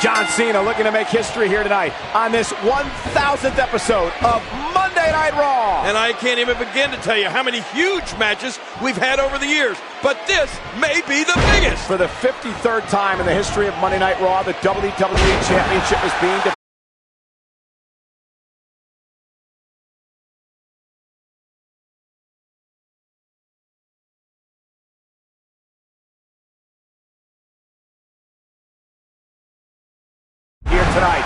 John Cena looking to make history here tonight on this 1000th episode of Monday Night Raw. And I can't even begin to tell you how many huge matches we've had over the years, but this may be the biggest. For the 53rd time in the history of Monday Night Raw, the WWE Championship is being defended. Here tonight.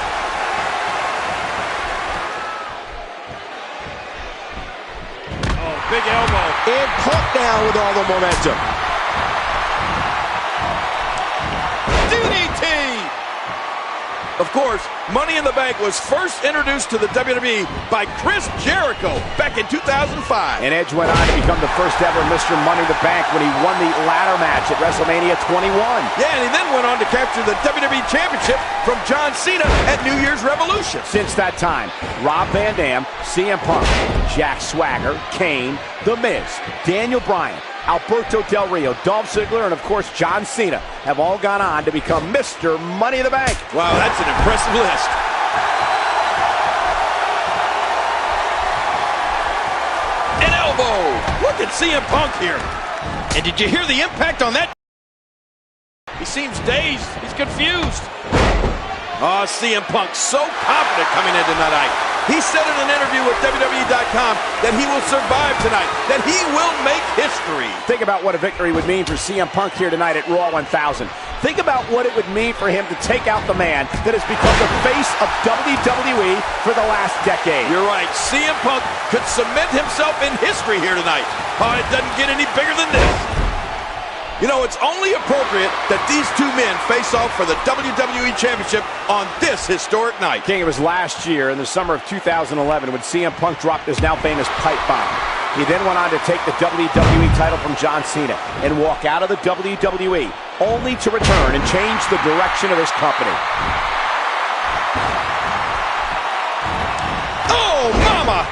Oh, big elbow. And Punk now with all the momentum. DDT! Of course, Money in the Bank was first introduced to the WWE by Chris Jericho back in 2005. And Edge went on to become the first ever Mr. Money in the Bank when he won the ladder match at WrestleMania 21. Yeah, and he then went on to capture the WWE Championship from John Cena at New Year's Revolution. Since that time, Rob Van Dam, CM Punk, Jack Swagger, Kane, The Miz, Daniel Bryan, Alberto Del Rio, Dolph Ziggler, and of course John Cena have all gone on to become Mr. Money in the Bank. Wow, that's an impressive list. An elbow. Look at CM Punk here. And did you hear the impact on that? He seems dazed. He's confused. Oh, CM Punk so confident coming in tonight. He said in an interview with WWE.com that he will survive tonight, that he will make history. Think about what a victory would mean for CM Punk here tonight at Raw 1000. Think about what it would mean for him to take out the man that has become the face of WWE for the last decade. You're right. CM Punk could cement himself in history here tonight. Oh, it doesn't get any bigger than this. You know, it's only appropriate that these two men face off for the WWE Championship on this historic night. King, it was last year in the summer of 2011 when CM Punk dropped his now famous pipe bomb. He then went on to take the WWE title from John Cena and walk out of the WWE, only to return and change the direction of his company. Oh, mama!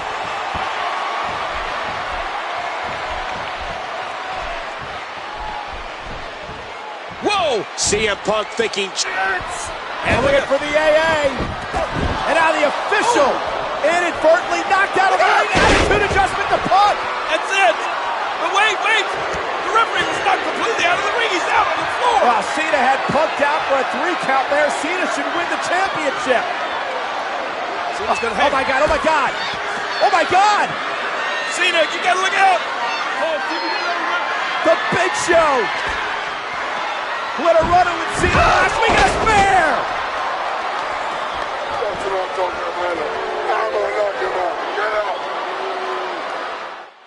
Whoa! CM Punk thinking chance. And looking for the AA. And now the official inadvertently knocked out of the ring. Attitude adjustment to Punk. That's it. But wait. The referee was knocked completely out of the ring. He's out on the floor. Well, Cena had Punk out for a 3 count there. Cena should win the championship. Oh my God. Oh my God. Cena, you gotta look out. The Big Show. What a runner with Cena last week in a spear! That's what I'm talking about. I'm gonna knock him out. Get out.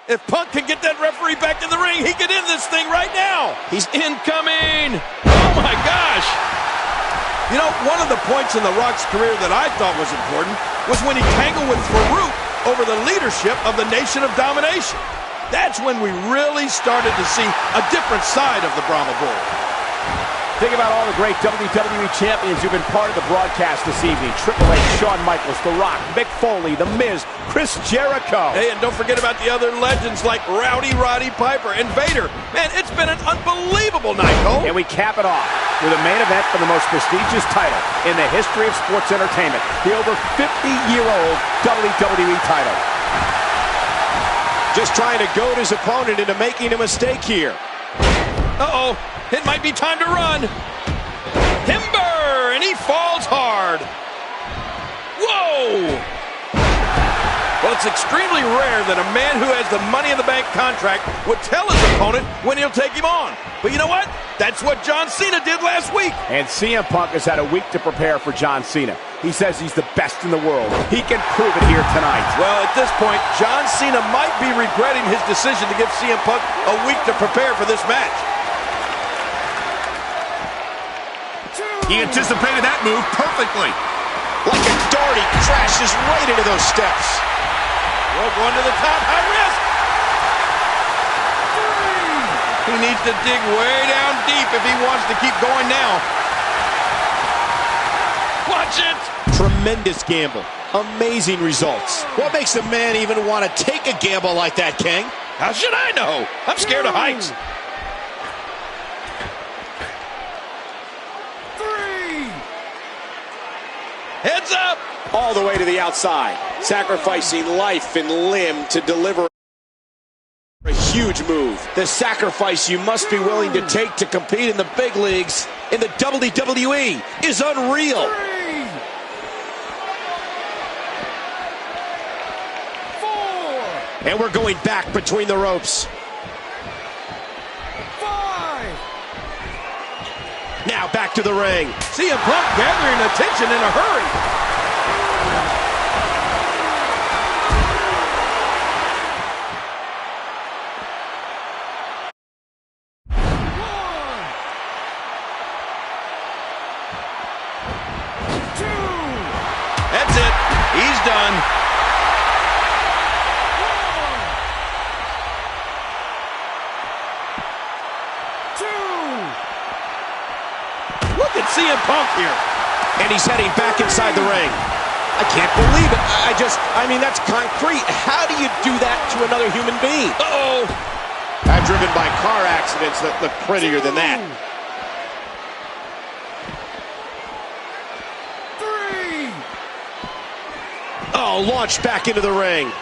If Punk can get that referee back in the ring, he could end this thing right now. He's incoming. Oh my gosh. You know, one of the points in The Rock's career that I thought was important was when he tangled with Farouk over the leadership of the Nation of Domination. That's when we really started to see a different side of the Brahma Bull. Think about all the great WWE champions who've been part of the broadcast this evening. Triple H, Shawn Michaels, The Rock, Mick Foley, The Miz, Chris Jericho. Hey, and don't forget about the other legends like Rowdy Roddy Piper and Vader. Man, it's been an unbelievable night, Cole. And we cap it off with a main event for the most prestigious title in the history of sports entertainment. The over 50-year-old WWE title. just trying to goad his opponent into making a mistake here. Uh-oh. It might be time to run. Timber, and he falls hard. Whoa! Well, it's extremely rare that a man who has the Money in the Bank contract would tell his opponent when he'll take him on. But you know what? That's what John Cena did last week. And CM Punk has had a week to prepare for John Cena. He says he's the best in the world. He can prove it here tonight. Well, at this point, John Cena might be regretting his decision to give CM Punk a week to prepare for this match. He anticipated that move perfectly. Like a dart, he crashes right into those steps. Well, going to the top, high risk. He needs to dig way down deep if he wants to keep going now. Watch it. Tremendous gamble. Amazing results. What makes a man even want to take a gamble like that, King? How should I know? I'm scared of heights. Heads up. All the way to the outside, sacrificing life and limb to deliver a huge move. The sacrifice you must be willing to take to compete in the big leagues in the WWE is unreal. 3, 4, And we're going back between the ropes. 5. Now back to the ring. CM Punk gathering attention in a hurry. That's it. He's done. 2. Look at CM Punk here. And he's heading back inside the ring. I can't believe it. I mean, that's concrete. How do you do that to another human being? Uh-oh. I've driven by car accidents that look prettier than that. 3. Oh, launched back into the ring.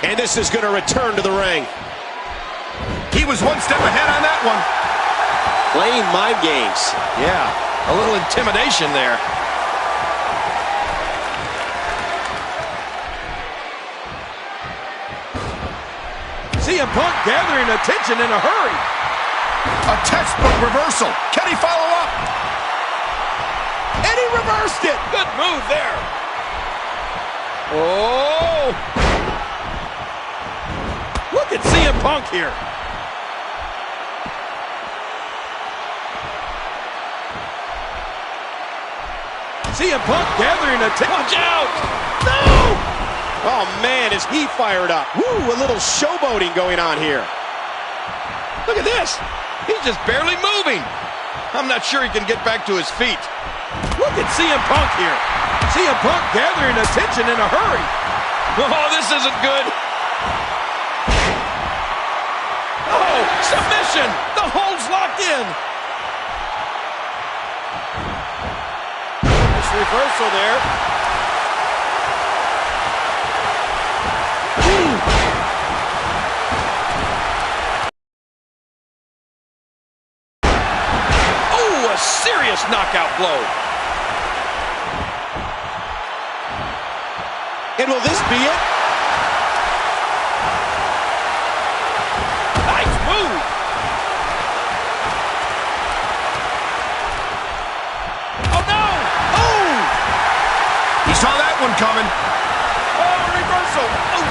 And this is going to return to the ring. He was one step ahead on that one. Playing mind games. Yeah, a little intimidation there. CM Punk gathering attention in a hurry. A textbook reversal. Can he follow up? And he reversed it. Good move there. Oh. Look at CM Punk here. CM Punk gathering attention. Watch out. No. Oh, man, is he fired up. Woo, a little showboating going on here. Look at this. He's just barely moving. I'm not sure he can get back to his feet. Look at CM Punk here. CM Punk gathering attention in a hurry. Oh, this isn't good. Oh, submission. The hold's locked in. Nice reversal there. A serious knockout blow. And will this be it? Nice move. Oh, no. Oh. He saw that one coming. Oh, reversal. Oh.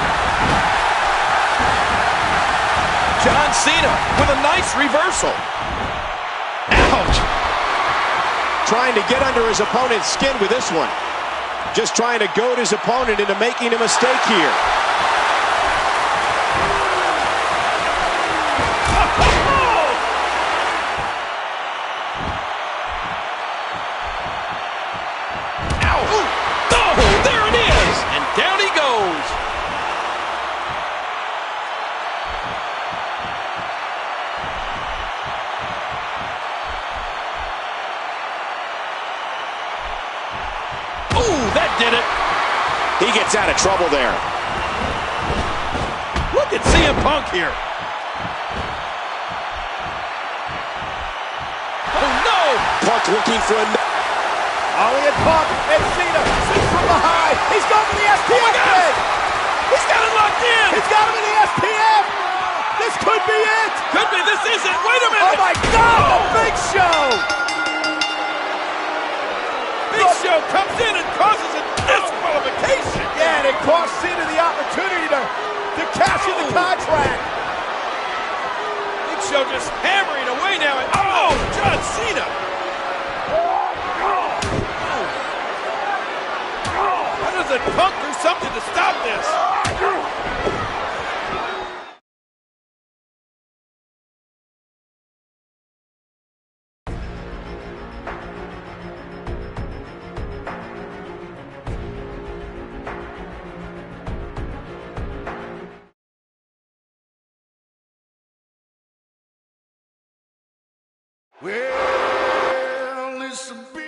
John Cena with a nice reversal. Ouch. Trying to get under his opponent's skin with this one. Just trying to goad his opponent into making a mistake here. Ow. Oh, there it is. And down he goes. That did it. He gets out of trouble there. Look at CM Punk here. Oh, no. Punk looking for a... Ollie and Punk and Cena sits from behind. He's going for the STF. Oh, my God. He's got it locked in. He's got him in the STF. This could be it. Could be. This isn't. Wait a minute. Oh, my God. The Big Show. Big Show comes in and causes a disqualification. Yeah, and it cost Cena the opportunity to cash in the contract. Big Show just hammering away now. And, oh, John Cena. How does it Punk do something to stop this? Well, is some beach.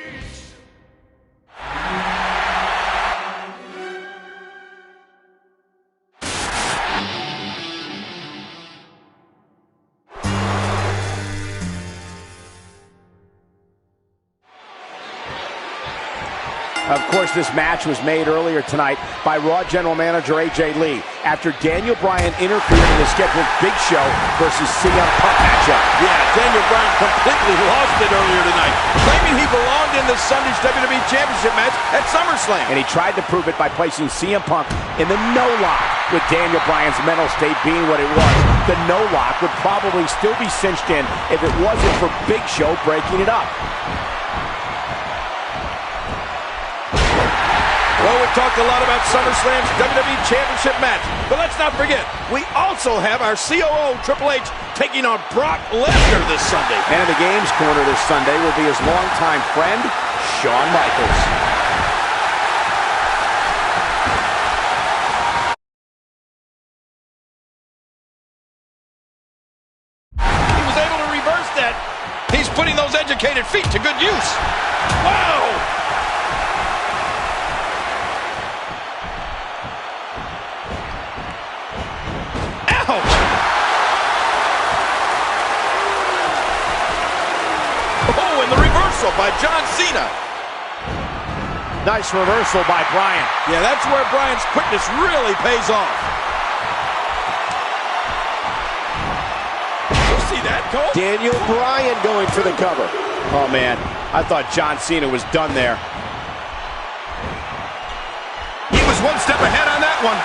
Of course, this match was made earlier tonight by Raw General Manager AJ Lee after Daniel Bryan interfered in the scheduled Big Show versus CM Punk matchup. Yeah, Daniel Bryan completely lost it earlier tonight, claiming he belonged in this Sunday's WWE Championship match at SummerSlam. And he tried to prove it by placing CM Punk in the no-lock, with Daniel Bryan's mental state being what it was. The no-lock would probably still be cinched in if it wasn't for Big Show breaking it up. Well, we talked a lot about SummerSlam's WWE Championship match, but let's not forget, we also have our COO, Triple H, taking on Brock Lesnar this Sunday. And in the Games Corner this Sunday will be his longtime friend, Shawn Michaels. He was able to reverse that. He's putting those educated feet to good use. Wow! Oh, and the reversal by John Cena. Nice reversal by Bryan. Yeah, that's where Bryan's quickness really pays off. You see that, Cole? Daniel Bryan going for the cover. Oh, man. I thought John Cena was done there. He was one step ahead on that one.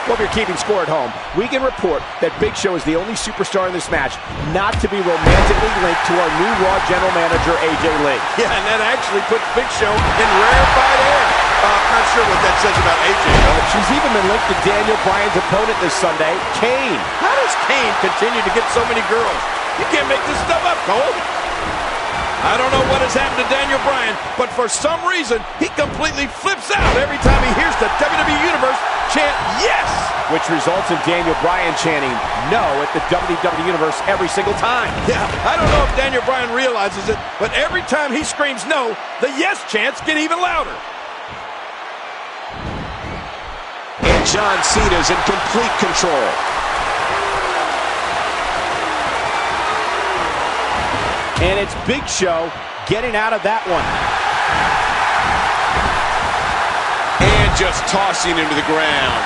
Well, if you're keeping score at home, we can report that Big Show is the only superstar in this match not to be romantically linked to our new Raw General Manager, AJ Lee. Yeah, and that actually puts Big Show in rarefied air. Not sure what that says about AJ, though. She's even been linked to Daniel Bryan's opponent this Sunday, Kane. How does Kane continue to get so many girls? You can't make this stuff up, Cole. I don't know what has happened to Daniel Bryan, but for some reason, he completely flips out every time he hears the WWE Universe chant yes! Which results in Daniel Bryan chanting no at the WWE Universe every single time. Yeah, I don't know if Daniel Bryan realizes it, but every time he screams no, the yes chants get even louder. And John Cena's in complete control. And it's Big Show getting out of that one. And just tossing him to the ground.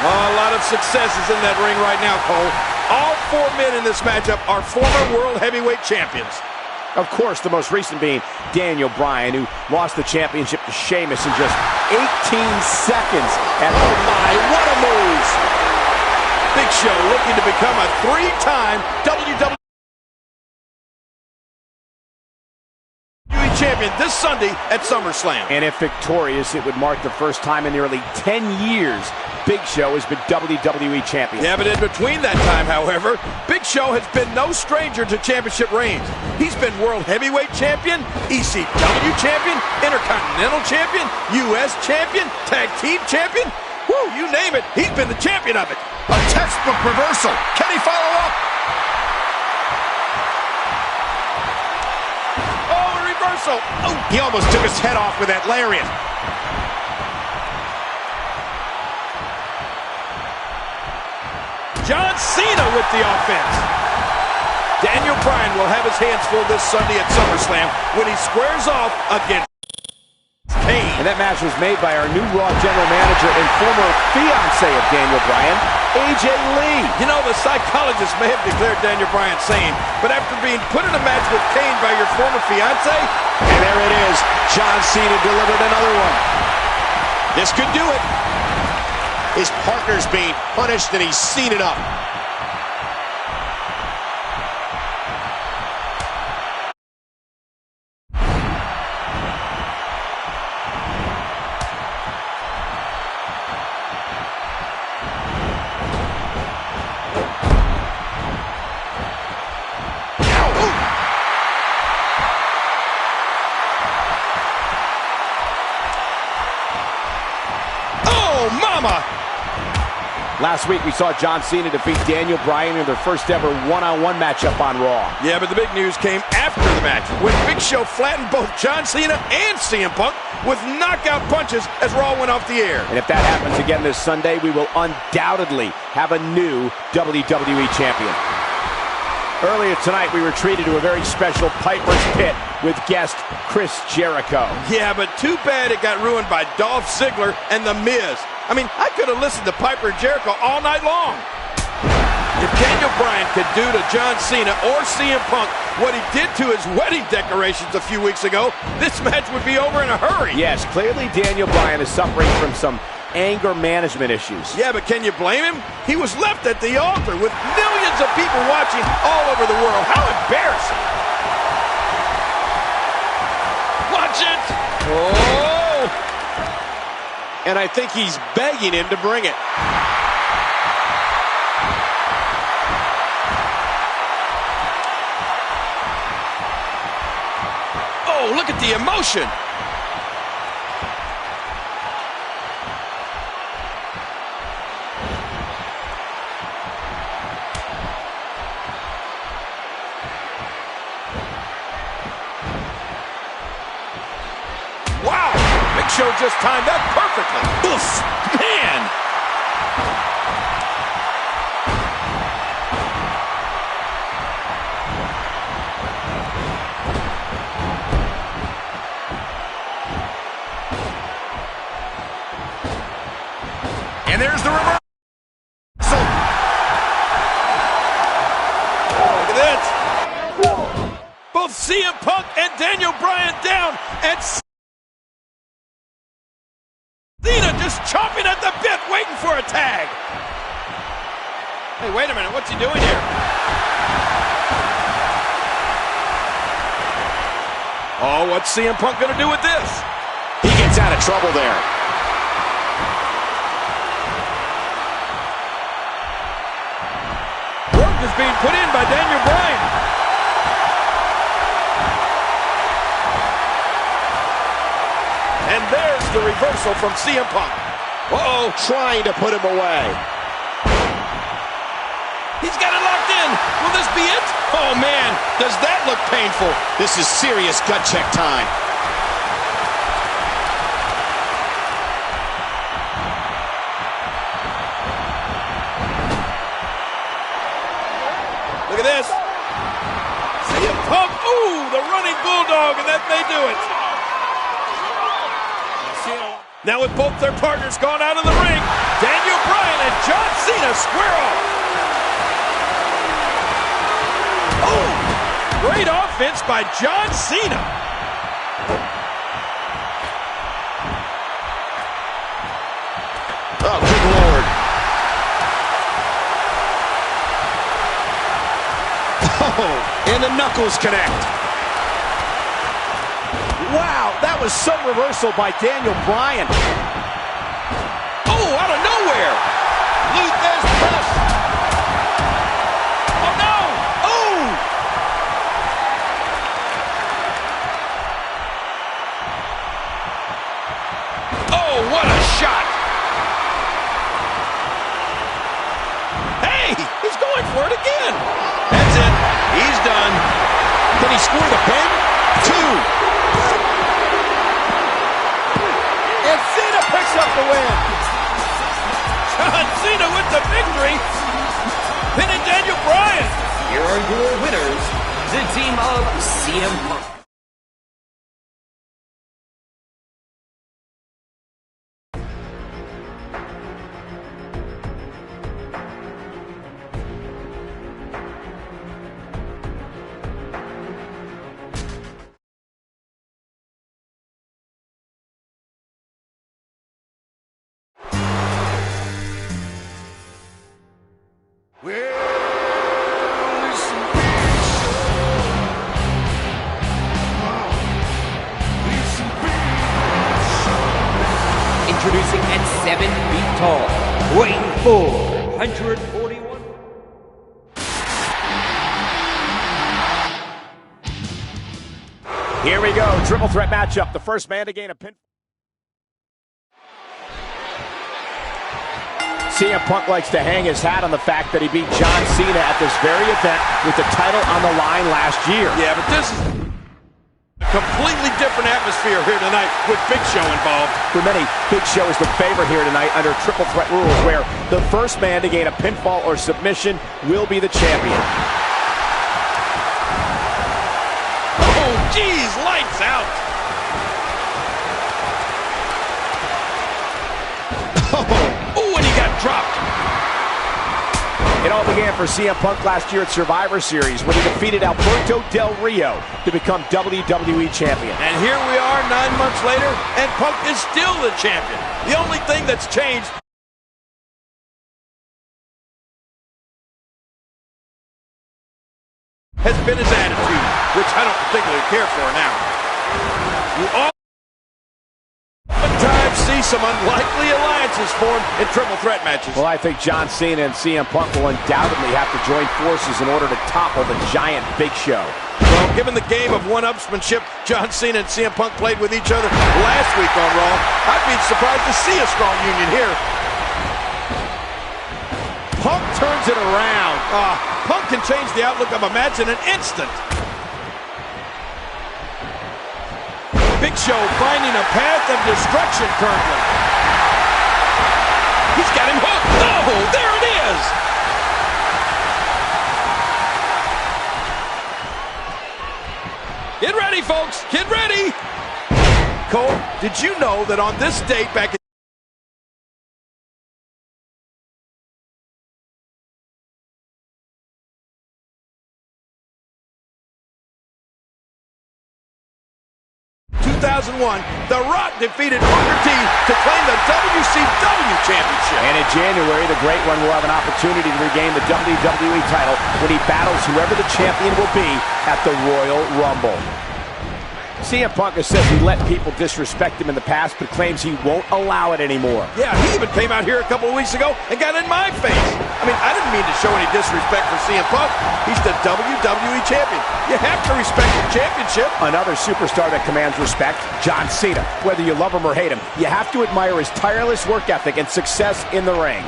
Oh, a lot of successes in that ring right now, Cole. All four men in this matchup are former World Heavyweight Champions. Of course, the most recent being Daniel Bryan, who lost the championship to Sheamus in just 18 seconds. And oh my, what a move! Big Show looking to become a three-time WWE champion this Sunday at SummerSlam. And if victorious, it would mark the first time in nearly 10 years Big Show has been WWE champion. Yeah, but in between that time, however, Big Show has been no stranger to championship reigns. He's been World Heavyweight Champion, ECW Champion, Intercontinental Champion, US Champion, Tag Team Champion. Woo, you name it, he's been the champion of it. A textbook reversal. Can he follow up? Oh, he almost took his head off with that lariat. John Cena with the offense. Daniel Bryan will have his hands full this Sunday at SummerSlam when he squares off against Kane. And that match was made by our new Raw General Manager and former fiancé of Daniel Bryan, AJ Lee. You know, the psychologist may have declared Daniel Bryan sane, but after being put in a match with Kane by your former fiancé, and there it is. John Cena delivered another one. This could do it. His partner's being punished, and he's seen it up. Last week, we saw John Cena defeat Daniel Bryan in their first ever one-on-one matchup on Raw. Yeah, but the big news came after the match, when Big Show flattened both John Cena and CM Punk with knockout punches as Raw went off the air. And if that happens again this Sunday, we will undoubtedly have a new WWE champion. Earlier tonight, we were treated to a very special Piper's Pit with guest Chris Jericho. Yeah, but too bad it got ruined by Dolph Ziggler and The Miz. I mean, I could have listened to Piper and Jericho all night long. If Daniel Bryan could do to John Cena or CM Punk what he did to his wedding decorations a few weeks ago, this match would be over in a hurry. Yes, clearly Daniel Bryan is suffering from some anger management issues. Yeah, but can you blame him? He was left at the altar with millions of people watching all over the world. How embarrassing. Watch it. Oh! And I think he's begging him to bring it. Oh, look at the emotion. Wow, Big Show just timed that perfectly. Oof, man. And there's the reversal. Look at this. Both CM Punk and Daniel Bryan down, and Cena just chomping at the bit, waiting for a tag. Hey, wait a minute, what's he doing here? Oh, what's CM Punk gonna do with this? He gets out of trouble there. Work is being put in by Daniel Bryan. And there's the reversal from CM Punk. Uh-oh, trying to put him away. He's got it locked in. Will this be it? Oh, man, does that look painful? This is serious gut check time. Look at this. CM Punk, ooh, the running bulldog, and that may do it. Now with both their partners gone out of the ring, Daniel Bryan and John Cena square off. Oh, great offense by John Cena. Oh, good Lord. Oh, and the knuckles connect. Wow, that was some reversal by Daniel Bryan. Oh, out of nowhere. Luthez press. Oh, no. Oh. Oh, what a shot. Hey, he's going for it again. That's it. He's done. Can he score the pin? 2. And Cena picks up the win. John Cena with the victory, pinning Daniel Bryan. Here are your winners, the team of CM Punk. Introducing at 7 feet tall, weighing 441. Here we go, triple threat matchup. The first man to gain a pin. CM Punk likes to hang his hat on the fact that he beat John Cena at this very event with the title on the line last year. Yeah, but this is a completely different atmosphere here tonight with Big Show involved. For many, Big Show is the favorite here tonight under triple threat rules, where the first man to gain a pinfall or submission will be the champion. Oh, geez, lights out. Oh, and he got dropped. It all began for CM Punk last year at Survivor Series when he defeated Alberto Del Rio to become WWE Champion. And here we are 9 months later, and Punk is still the champion. The only thing that's changed has been his attitude, which I don't particularly care for now. You oftentimes see some unlikely alliances formed in triple threat matches. Well, I think John Cena and CM Punk will undoubtedly have to join forces in order to topple the giant Big Show. Well, given the game of one-upsmanship John Cena and CM Punk played with each other last week on Raw, I'd be surprised to see a strong union here. Punk turns it around. Punk can change the outlook of a match in an instant. Big Show finding a path of destruction currently. He's got him hooked. Oh, there it is. Get ready, folks. Get ready. Cole, did you know that on this date back in 2001, The Rock defeated Booker T to claim the WCW Championship. And in January, the Great One will have an opportunity to regain the WWE title when he battles whoever the champion will be at the Royal Rumble. CM Punk has said he let people disrespect him in the past, but claims he won't allow it anymore. Yeah, he even came out here a couple of weeks ago and got in my face. I mean, I didn't mean to show any disrespect for CM Punk. He's the WWE Champion. You have to respect the championship. Another superstar that commands respect, John Cena. Whether you love him or hate him, you have to admire his tireless work ethic and success in the ring.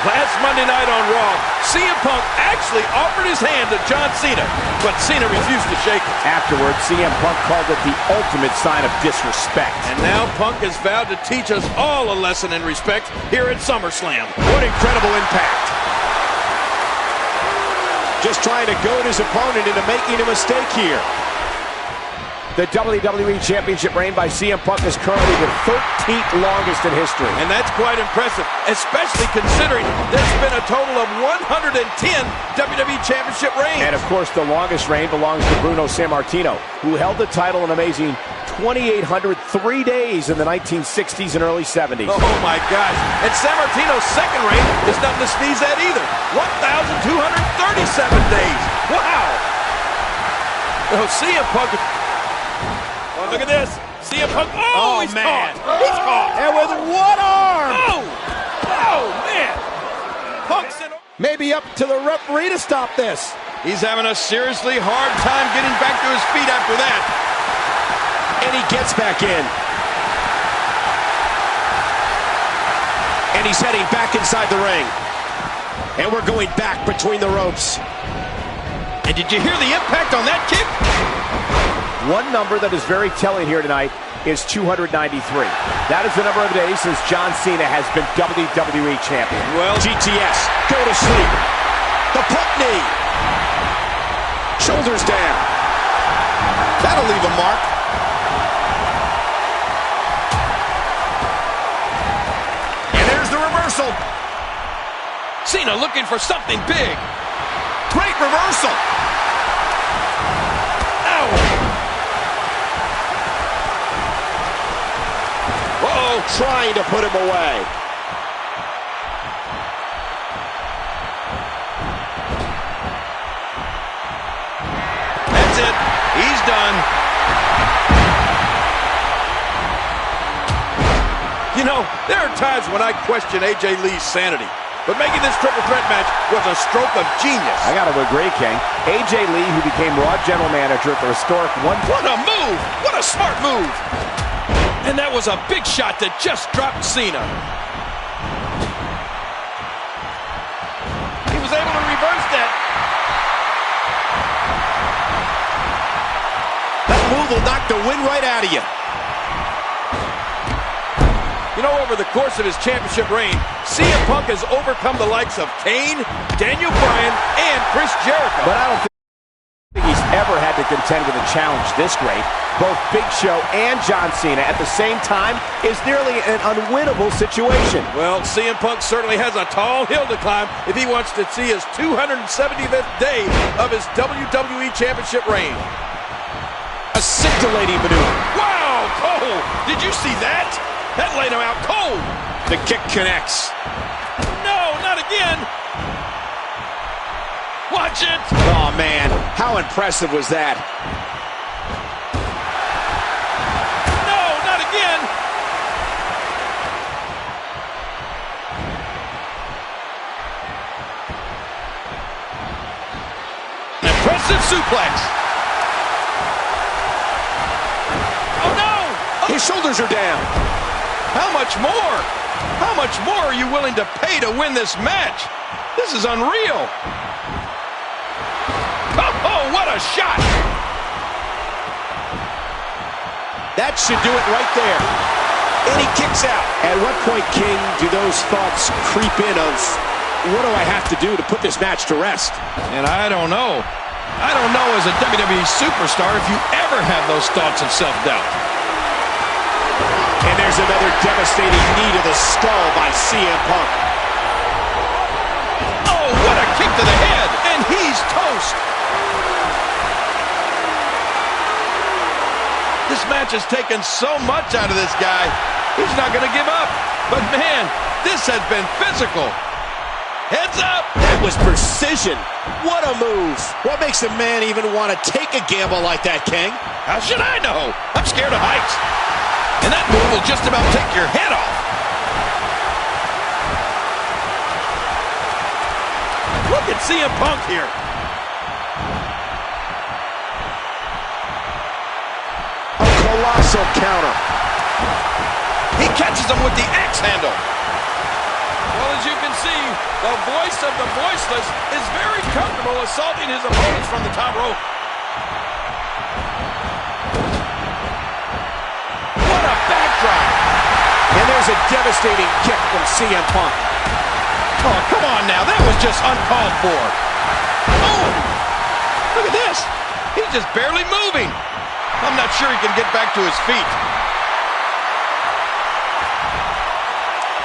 Last Monday night on Raw, CM Punk actually offered his hand to John Cena, but Cena refused to shake it. Afterwards, CM Punk called it the ultimate sign of disrespect. And now Punk has vowed to teach us all a lesson in respect here at SummerSlam. What incredible impact. Just trying to goad his opponent into making a mistake here. The WWE Championship reign by CM Punk is currently the 13th longest in history. And that's quite impressive, especially considering there's been a total of 110 WWE Championship reigns. And of course, the longest reign belongs to Bruno Sammartino, who held the title an amazing 2,803 days in the 1960s and early 70s. Oh my gosh. And Sammartino's second reign is nothing to sneeze at either. 1,237 days. Wow. Oh, CM Punk. Oh, look at this. CM Punk. Oh, he's man. Caught. He's caught. And with one arm. Oh, man. Punk's in. Maybe up to the referee to stop this. He's having a seriously hard time getting back to his feet after that. And he gets back in. And he's heading back inside the ring. And we're going back between the ropes. And did you hear the impact on that kick? One number that is very telling here tonight is 293. That is the number of days since John Cena has been WWE Champion. Well, GTS, go to sleep. The Punk knee. Shoulders down. That'll leave a mark. And there's the reversal. Cena looking for something big. Great reversal. Trying to put him away. That's it. He's done. You know, there are times when I question AJ Lee's sanity. But making this triple threat match was a stroke of genius. I got to agree, King. AJ Lee, who became Raw General Manager at the historic one. What a move! What a smart move! And that was a big shot that just dropped Cena. will knock the wind right out of you. You know, over the course of his championship reign, CM Punk has overcome the likes of Kane, Daniel Bryan, and Chris Jericho. But I don't think he's ever had to contend with a challenge this great. Both Big Show and John Cena at the same time is nearly an unwinnable situation. Well, CM Punk certainly has a tall hill to climb if he wants to see his 275th day of his WWE Championship reign. A scintillating maneuver. Wow, Cole! Did you see that? That laid him out cold. The kick connects. No, not again. Watch it. Oh, man. How impressive was that? No, not again. An impressive suplex. Oh, no. His shoulders are down. How much more? How much more are you willing to pay to win this match? This is unreal. Oh, what a shot! That should do it right there. And he kicks out. At what point, King, do those thoughts creep in of, what do I have to do to put this match to rest? And I don't know. I don't know as a WWE superstar if you ever have those thoughts of self-doubt. And there's another devastating knee to the skull by CM Punk. Oh, what a kick to the head! And he's toast! This match has taken so much out of this guy. He's not going to give up. But man, this has been physical. Heads up! That was precision. What a move. What makes a man even want to take a gamble like that, King? How should I know? I'm scared of heights. And that move will just about take your head off. Look at CM Punk here. A colossal counter. He catches him with the axe handle. Well, as you can see, the voice of the voiceless is very comfortable assaulting his opponents from the top rope. What a backdrop. And there's a devastating kick from CM Punk. Oh, come on now. That was just uncalled for. Oh, look at this. He's just barely moving. I'm not sure he can get back to his feet.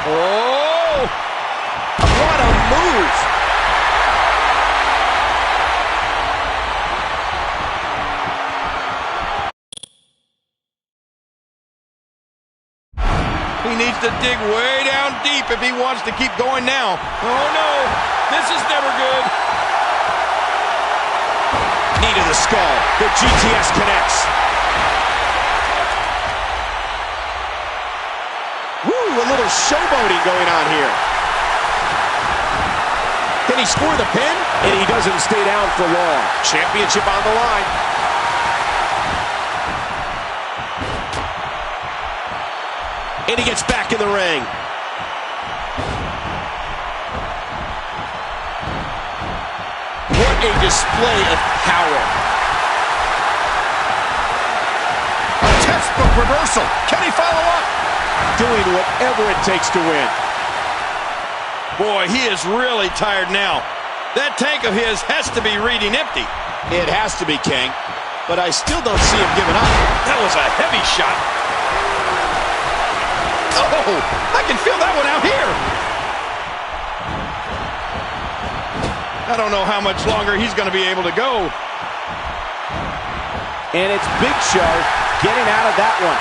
Oh, What a move. he needs to dig way down deep if he wants to keep going now. Oh, no. This is never good. Knee to the skull. The GTS connects. Woo, a little showboating going on here. Can he score the pin? And he doesn't stay down for long. Championship on the line. And he gets back in the ring. What a display of power. A textbook reversal. Can he follow up? Doing whatever it takes to win. Boy, he is really tired now. That tank of his has to be reading empty. It has to be, King. But I still don't see him giving up. That was a heavy shot. Oh, I can feel that one out here. I don't know how much longer he's going to be able to go. And it's Big Show getting out of that one.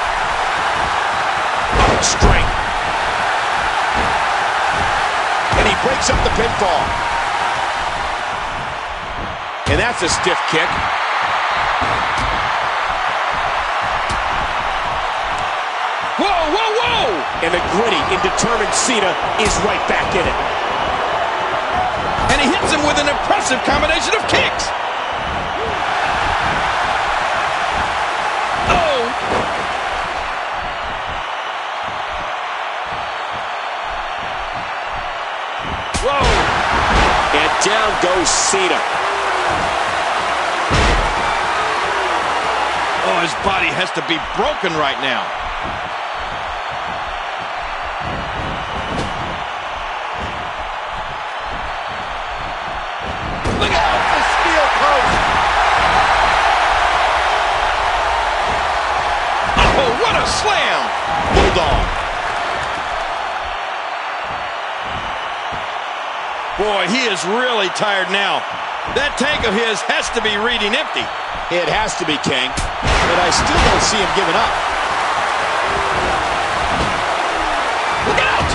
Strength. And he breaks up the pinfall. And that's a stiff kick. Whoa, whoa, whoa! And the gritty and determined Cena is right back in it. And he hits him with an impressive combination of kicks. Oh! Whoa! And down goes Cena. Oh, his body has to be broken right now. Look out, the steel post. Oh, what a slam. Bulldog. Boy, he is really tired now. That tank of his has to be reading empty. It has to be, King, but I still don't see him giving up. Look out!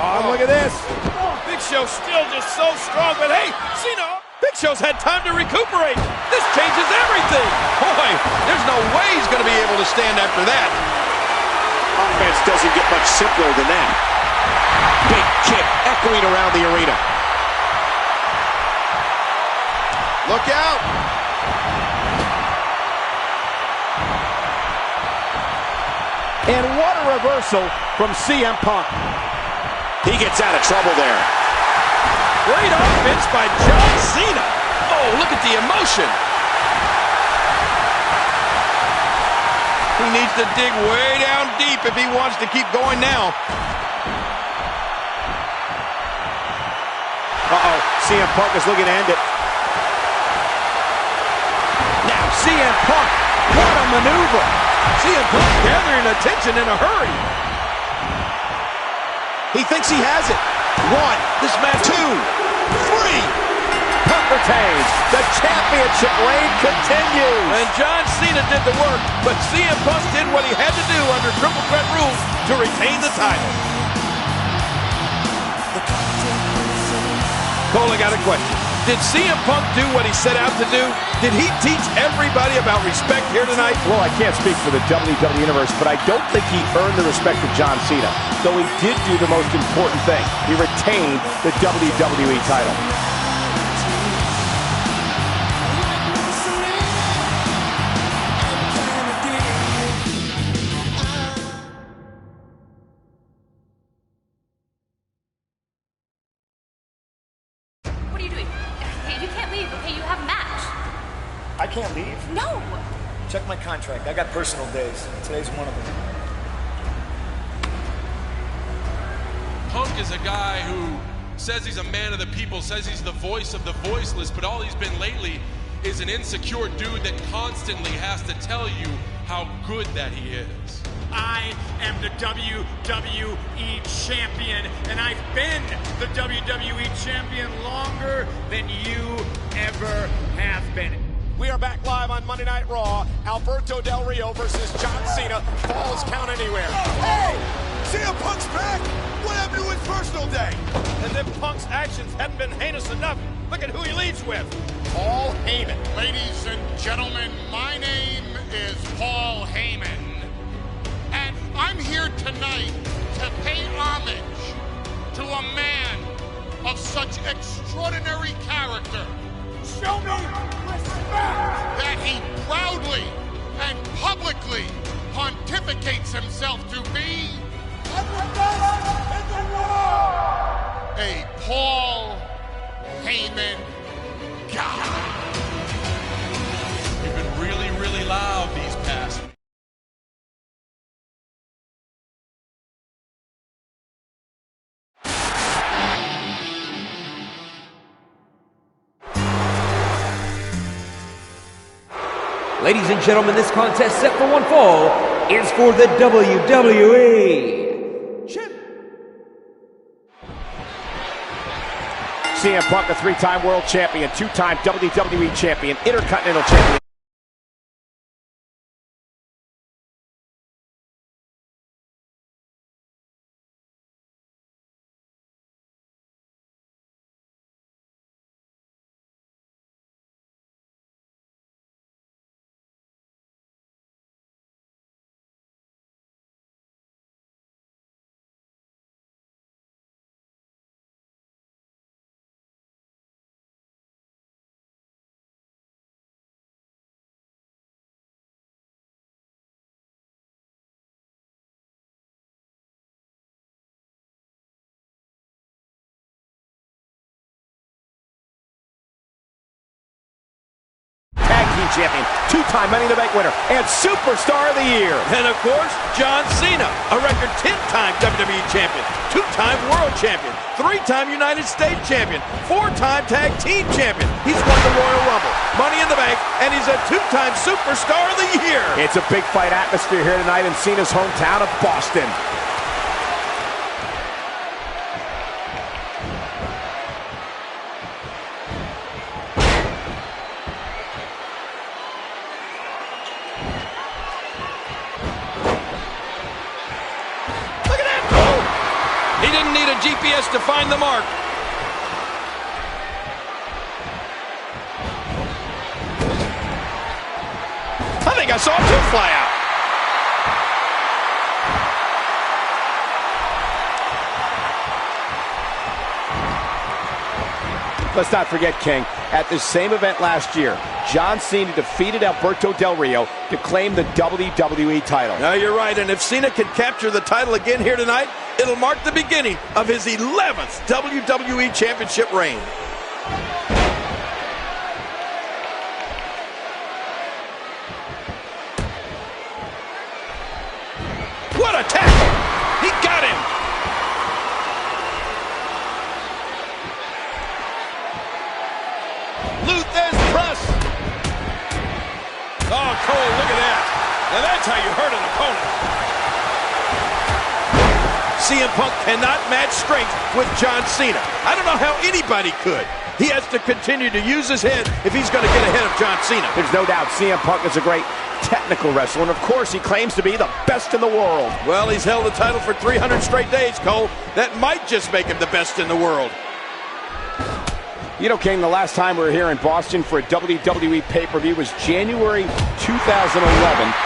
Oh, look at this. Big Show still just so strong, but hey, Cena, Big Show's had time to recuperate. This changes everything. Boy, there's no way he's going to be able to stand after that. Offense doesn't get much simpler than that. Big kick echoing around the arena. Look out! And what a reversal from CM Punk. He gets out of trouble there. Great offense by John Cena. Oh, look at the emotion. He needs to dig way down deep if he wants to keep going now. Uh-oh, CM Punk is looking to end it. Now CM Punk, what a maneuver. CM Punk gathering attention in a hurry. He thinks he has it. 1, This match 2, 3. Punk retains. The championship reign continues. And John Cena did the work, but CM Punk did what he had to do under Triple Threat rules to retain the title. Cole, I got a question. Did CM Punk do what he set out to do? Did he teach everybody about respect here tonight? Well, I can't speak for the WWE Universe, but I don't think he earned the respect of John Cena. Though he did do the most important thing. He retained the WWE title. What are you doing? Hey, you can't leave, okay? You have a match. I can't leave? No! Check my contract. I got personal days. Today's one of them. Punk is a guy who says he's a man of the people, says he's the voice of the voiceless, but all he's been lately is an insecure dude that constantly has to tell you how good that he is. I am the WWE champion, and I've been the WWE champion longer than you ever have been. We are back live on Monday Night Raw. Alberto Del Rio versus John Cena. Falls count anywhere. Hey! CM Punk's back! What happened to his personal day? As if Punk's actions hadn't been heinous enough. Look at who he leads with. Paul Heyman. Ladies and gentlemen, my name is Paul Heyman, and I'm here tonight to pay homage to a man of such extraordinary character. Show me respect! That he proudly and publicly pontificates himself to be I'm the best in the world! a Paul Heyman god. You've been really, really loud these past. Ladies and gentlemen, this contest set for one fall is for the WWE. CM Punk, a 3-time world champion, 2-time WWE champion, Intercontinental champion. champion, two-time Money in the Bank winner, and Superstar of the Year. And of course, John Cena, a record 10-time WWE champion, two-time world champion, three-time United States champion, four-time tag team champion. He's won the Royal Rumble, Money in the Bank, and he's a two-time Superstar of the Year. It's a big fight atmosphere here tonight in Cena's hometown of Boston. He didn't need a GPS to find the mark. I think I saw two fly out. Let's not forget, King, at the same event last year, John Cena defeated Alberto Del Rio to claim the WWE title. No, you're right, and if Cena can capture the title again here tonight, it'll mark the beginning of his 11th WWE Championship reign. What a tackle! He got him! Luther's press! Oh, Cole, look at that. Now that's how you hurt an opponent. CM Punk cannot match strength with John Cena. I don't know how anybody could. He has to continue to use his head if he's going to get ahead of John Cena. There's no doubt CM Punk is a great technical wrestler, and of course he claims to be the best in the world. Well, he's held the title for 300 straight days, Cole. That might just make him the best in the world. You know, King, the last time we were here in Boston for a WWE pay-per-view was January 2011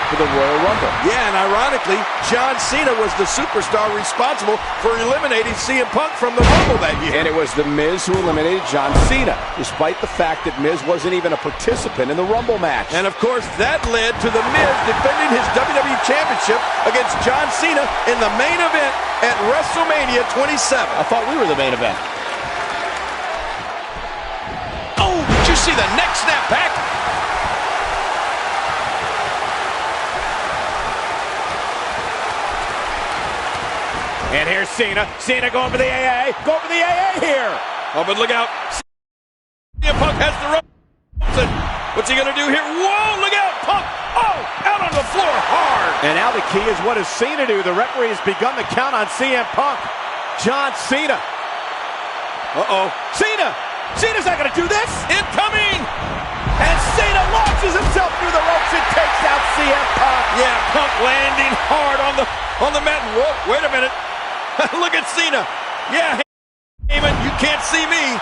for the Royal Rumble. Yeah, and ironically, John Cena was the superstar responsible for eliminating CM Punk from the Rumble that year. And it was The Miz who eliminated John Cena, despite the fact that Miz wasn't even a participant in the Rumble match. And of course, that led to The Miz defending his WWE Championship against John Cena in the main event at WrestleMania 27. I thought we were the main event. See the neck snap back. And here's Cena. Cena going for the AA. Going for the AA here. Oh, but look out. CM Punk has the rope. What's he going to do here? Whoa, look out. Punk. Oh, out on the floor hard. And now the key is, what does Cena do? The referee has begun the count on CM Punk. John Cena. Uh-oh. Cena. Cena's not going to do this. Incoming. And Cena launches himself through the ropes and takes out CM Punk. Yeah, Punk landing hard on the mat. Whoa, wait a minute. Look at Cena. Yeah, Heyman, you can't see me.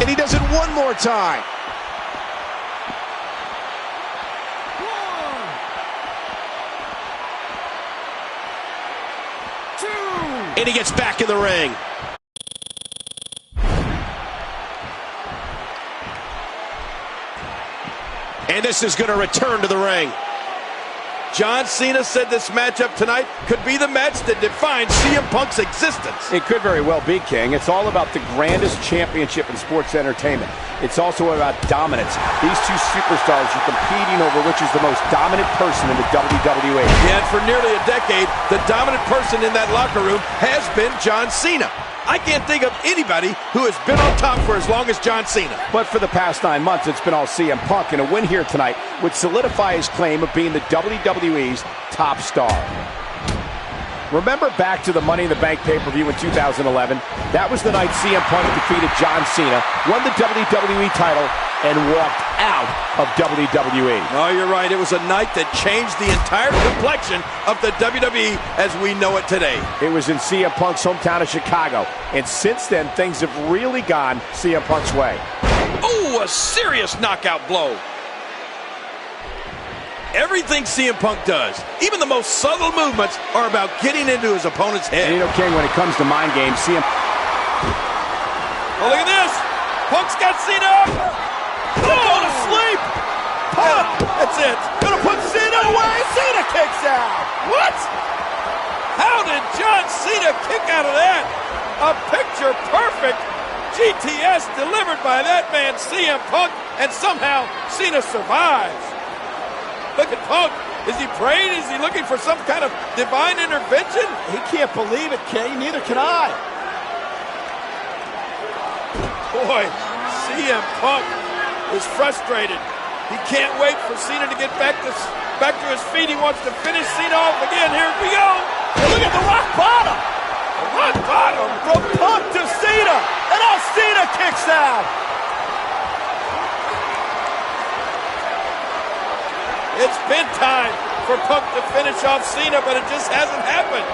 And he does it one more time. And he gets back in the ring. And this is going to return to the ring. John Cena said this matchup tonight could be the match that defines CM Punk's existence. It could very well be, King. It's all about the grandest championship in sports entertainment. It's also about dominance. These two superstars are competing over which is the most dominant person in the WWE. Yeah, and for nearly a decade, the dominant person in that locker room has been John Cena. I can't think of anybody who has been on top for as long as John Cena. But for the past 9 months, it's been all CM Punk, and a win here tonight would solidify his claim of being the WWE's top star. Remember back to the Money in the Bank pay-per-view in 2011? That was the night CM Punk defeated John Cena, won the WWE title, and walked out of WWE. Oh, you're right. It was a night that changed the entire complexion of the WWE as we know it today. It was in CM Punk's hometown of Chicago, and since then, things have really gone CM Punk's way. Oh, a serious knockout blow. Everything CM Punk does, even the most subtle movements, are about getting into his opponent's head. And you know, King, when it comes to mind games, CM... Oh, look at this! Punk's got Cena up! Oh, go to sleep! Punk! That's it. Gonna put Cena away! Cena kicks out! What? How did John Cena kick out of that? A picture-perfect GTS delivered by that man, CM Punk. and somehow Cena survives. Look at Punk. Is he praying? Is he looking for some kind of divine intervention? He can't believe it, Kane. Neither can I. Boy, CM Punk is frustrated. He can't wait for Cena to get back to his feet. He wants to finish Cena off again. Here we go. Look at the rock bottom. The rock bottom. From Punk to Cena. And now Cena kicks out. It's been time for Punk to finish off Cena, but it just hasn't happened.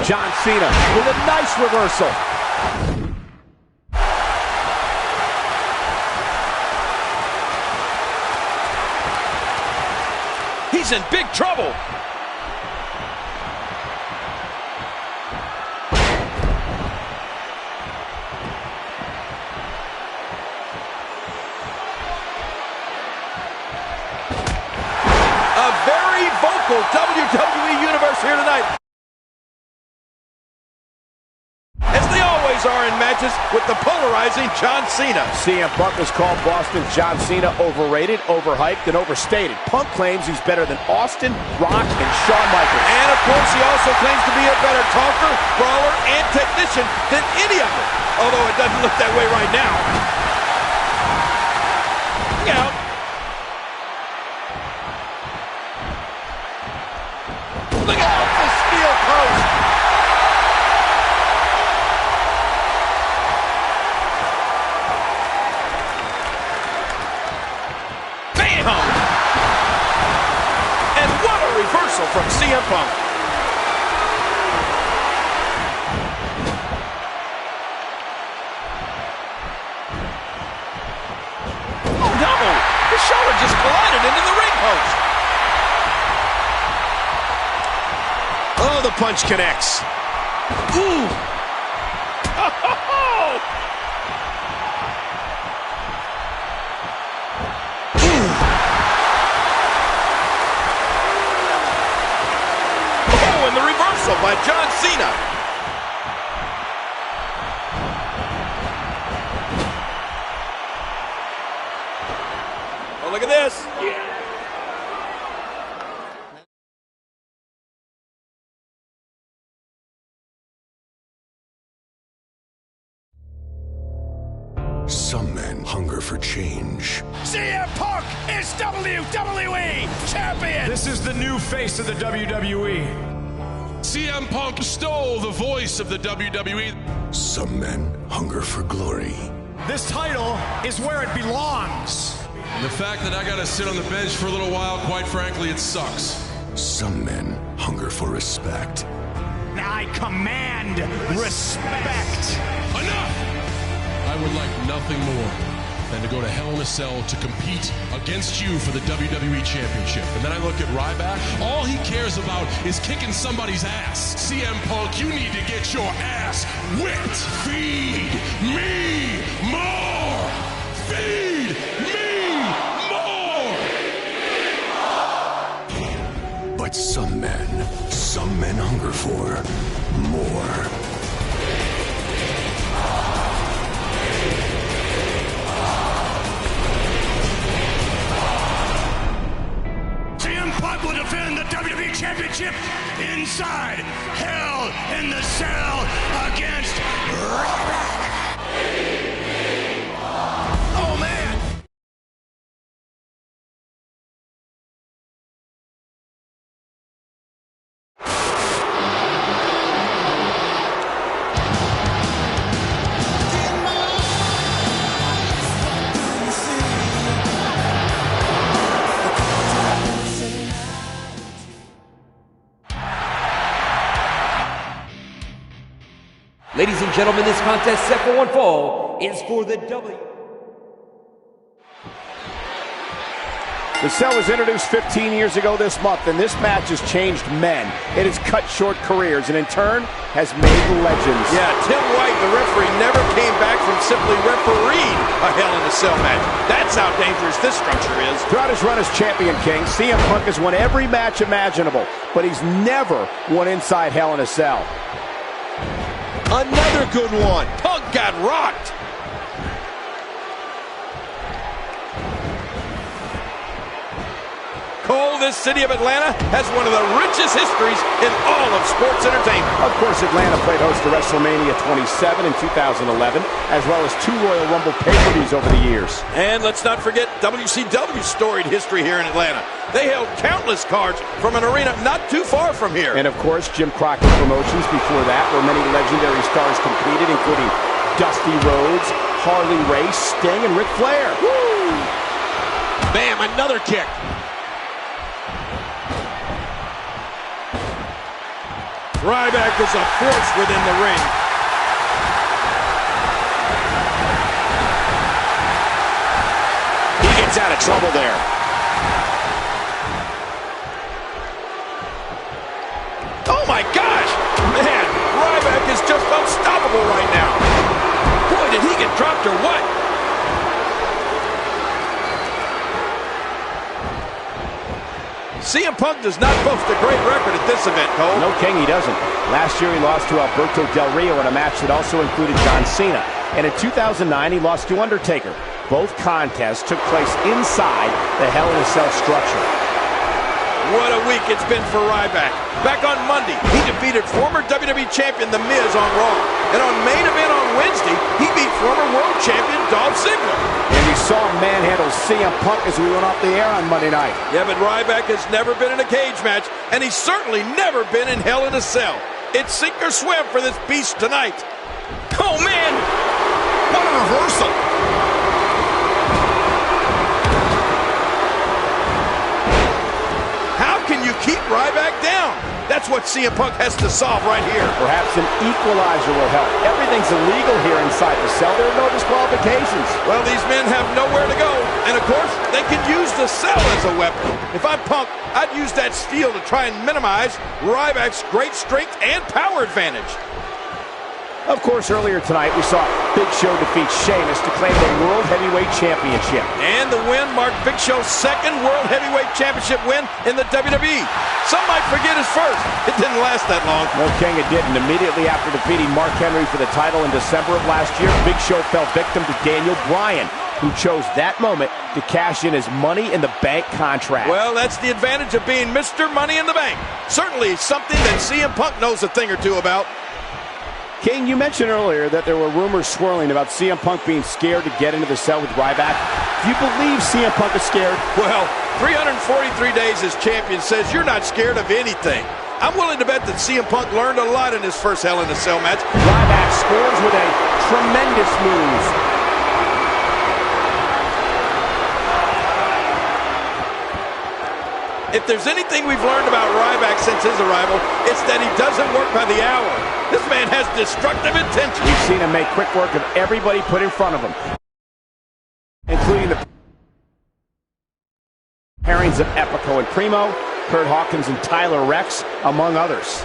John Cena with a nice reversal. He's in big trouble. A very vocal WWE Universe here tonight. As they always are in matches with the polarizing John Cena. CM Punk has called Boston's John Cena overrated, overhyped, and overstated. Punk claims he's better than Austin, Rock, and Shawn Michaels. And of course, he also claims to be a better talker, brawler, and technician than any of them. Although it doesn't look that way right now. Look out. Look out, the steel post. Bam! And what a reversal from CM Punk. Oh no! His shoulder just collided into the ring post. Oh, the punch connects. Ooh! Oh, and the reversal by John Cena. Oh, look at this. Some men hunger for change. CM Punk is WWE Champion! This is the new face of the WWE. CM Punk stole the voice of the WWE. Some men hunger for glory. This title is where it belongs. The fact that I gotta sit on the bench for a little while, quite frankly, it sucks. Some men hunger for respect. I command respect. Enough! I would like nothing more than to go to Hell in a Cell to compete against you for the WWE Championship. And then I look at Ryback. All he cares about is kicking somebody's ass. CM Punk, you need to get your ass whipped. Feed me more! Feed me more! But some men hunger for more. Will defend the WWE Championship inside Hell in the Cell against Ryback. Oh, man. Ladies and gentlemen, this contest set for one fall is for the W. The cell was introduced 15 years ago this month, and this match has changed men. It has cut short careers, and in turn, has made legends. Yeah, Tim White, the referee, never came back from simply refereeing a Hell in a Cell match. That's how dangerous this structure is. Throughout his run as champion, King, CM Punk has won every match imaginable, but he's never won inside Hell in a Cell. Another good one. Punk got rocked. Cole, this city of Atlanta has one of the richest histories in all of sports entertainment. Of course, Atlanta played host to WrestleMania 27 in 2011, as well as 2 Royal Rumble pay-per-views over the years. And let's not forget WCW's storied history here in Atlanta. They held countless cards from an arena not too far from here. And of course, Jim Crockett Promotions before that, where many legendary stars competed, including Dusty Rhodes, Harley Race, Sting, and Ric Flair. Woo! Bam, another kick. Ryback is a force within the ring. He gets out of trouble there. Oh my gosh! Man, Ryback is just unstoppable right now. Boy, did he get dropped or what? CM Punk does not boast a great record at this event, Cole. No, King, he doesn't. Last year, he lost to Alberto Del Rio in a match that also included John Cena. And in 2009, he lost to Undertaker. Both contests took place inside the Hell in a Cell structure. What a week it's been for Ryback. Back on Monday, he defeated former WWE Champion The Miz on Raw. And on Main Event on Wednesday, he beat former World Champion Dolph Ziggler. And we saw him manhandle CM Punk as we went off the air on Monday night. Yeah, but Ryback has never been in a cage match, and he's certainly never been in Hell in a Cell. It's sink or swim for this beast tonight. Oh, man! What a reversal! How can you keep Ryback down? That's what CM Punk has to solve right here. Perhaps an equalizer will help. Everything's illegal here inside the cell. There are no disqualifications. Well, these men have nowhere to go. And, of course, they can use the cell as a weapon. If I'm Punk, I'd use that steel to try and minimize Ryback's great strength and power advantage. Of course, earlier tonight, we saw Big Show defeat Sheamus to claim the World Heavyweight Championship. And the win marked Big Show's second World Heavyweight Championship win in the WWE. Some might forget his first. It didn't last that long. No, King, it didn't. Immediately after defeating Mark Henry for the title in December of last year, Big Show fell victim to Daniel Bryan, who chose that moment to cash in his Money in the Bank contract. Well, that's the advantage of being Mr. Money in the Bank. Certainly something that CM Punk knows a thing or two about. King, you mentioned earlier that there were rumors swirling about CM Punk being scared to get into the cell with Ryback. Do you believe CM Punk is scared? Well, 343 days as champion says you're not scared of anything. I'm willing to bet that CM Punk learned a lot in his first Hell in a Cell match. Ryback scores with a tremendous move. If there's anything we've learned about Ryback since his arrival, it's that he doesn't work by the hour. This man has destructive intentions. We've seen him make quick work of everybody put in front of him, including the pairings of Epico and Primo, Kurt Hawkins and Tyler Rex, among others.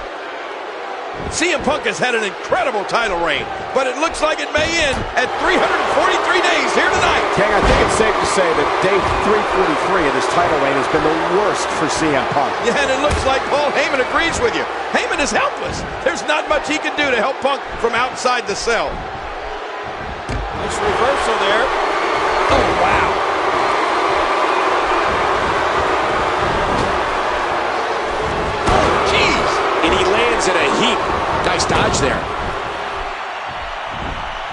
CM Punk has had an incredible title reign, but it looks like it may end at 343 days here tonight. King, I think it's safe to say that day 343 of this title reign has been the worst for CM Punk. Yeah, and it looks like Paul Heyman agrees with you. Heyman is helpless. There's not much he can do to help Punk from outside the cell. Nice reversal there. Oh, wow. In a heap. Nice dodge there.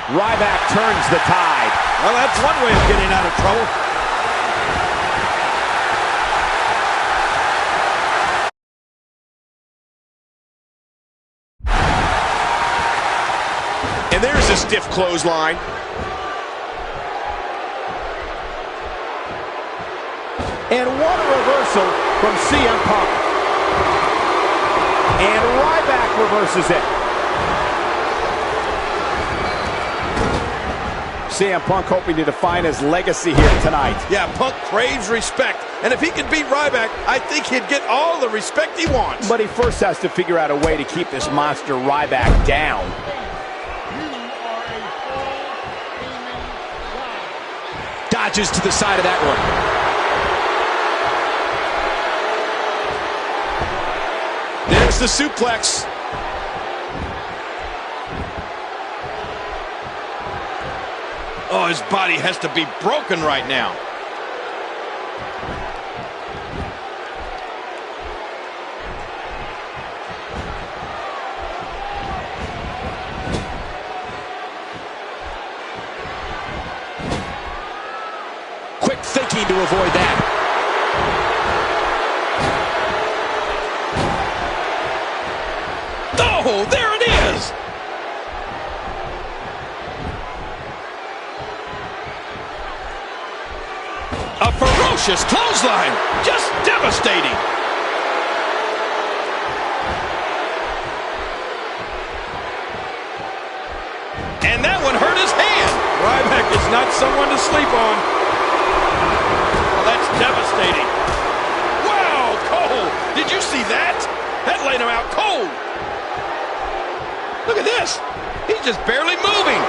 Ryback turns the tide. Well, that's one way of getting out of trouble. And there's a stiff clothesline. And what a reversal from CM Punk. And Ryback reverses it. CM Punk hoping to define his legacy here tonight. Yeah, Punk craves respect. And if he can beat Ryback, I think he'd get all the respect he wants. But he first has to figure out a way to keep this monster Ryback down. Dodges to the side of that one. There's the suplex. Oh, his body has to be broken right now. Quick thinking to avoid that. Oh, there it is! A ferocious clothesline, just devastating. And that one hurt his hand. Ryback is not someone to sleep on. Well, that's devastating. Wow, Cole, did you see that? That laid him out cold. Look at this. He's just barely moving.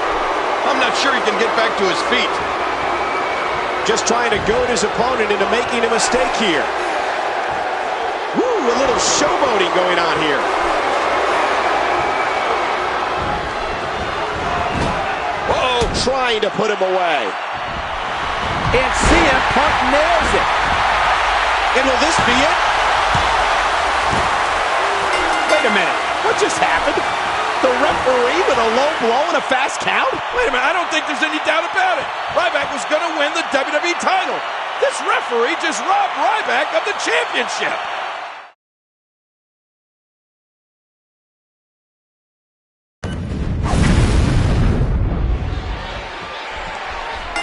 I'm not sure he can get back to his feet. Just trying to goad his opponent into making a mistake here. Woo, a little showboating going on here. Uh-oh, trying to put him away. And CM Punk nails it. And will this be it? Wait a minute. What just happened? The referee with a low blow and a fast count? Wait a minute, I don't think there's any doubt about it. Ryback was going to win the WWE title. This referee just robbed Ryback of the championship.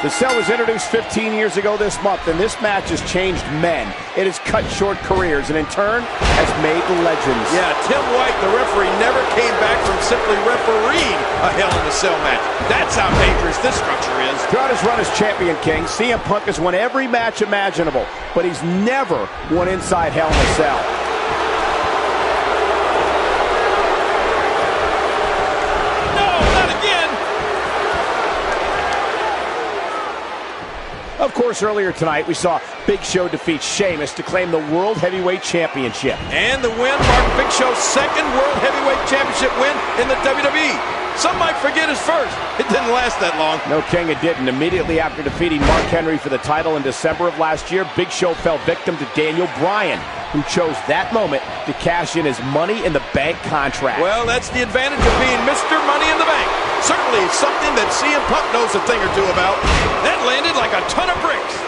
The cell was introduced 15 years ago this month, and this match has changed men. It has cut short careers, and in turn, has made legends. Yeah, Tim White, the referee, never came back from simply refereeing a Hell in a Cell match. That's how dangerous this structure is. Throughout his run as champion, King, CM Punk has won every match imaginable, but he's never won inside Hell in a Cell. Of course, earlier tonight, we saw Big Show defeat Sheamus to claim the World Heavyweight Championship. And the win marked Big Show's second World Heavyweight Championship win in the WWE. Some might forget his first. It didn't last that long. No, King, it didn't. Immediately after defeating Mark Henry for the title in December of last year, Big Show fell victim to Daniel Bryan, who chose that moment to cash in his Money in the Bank contract. Well, that's the advantage of being Mr. Money in the Bank. Certainly it's something that CM Punk knows a thing or two about. That landed like a ton of bricks.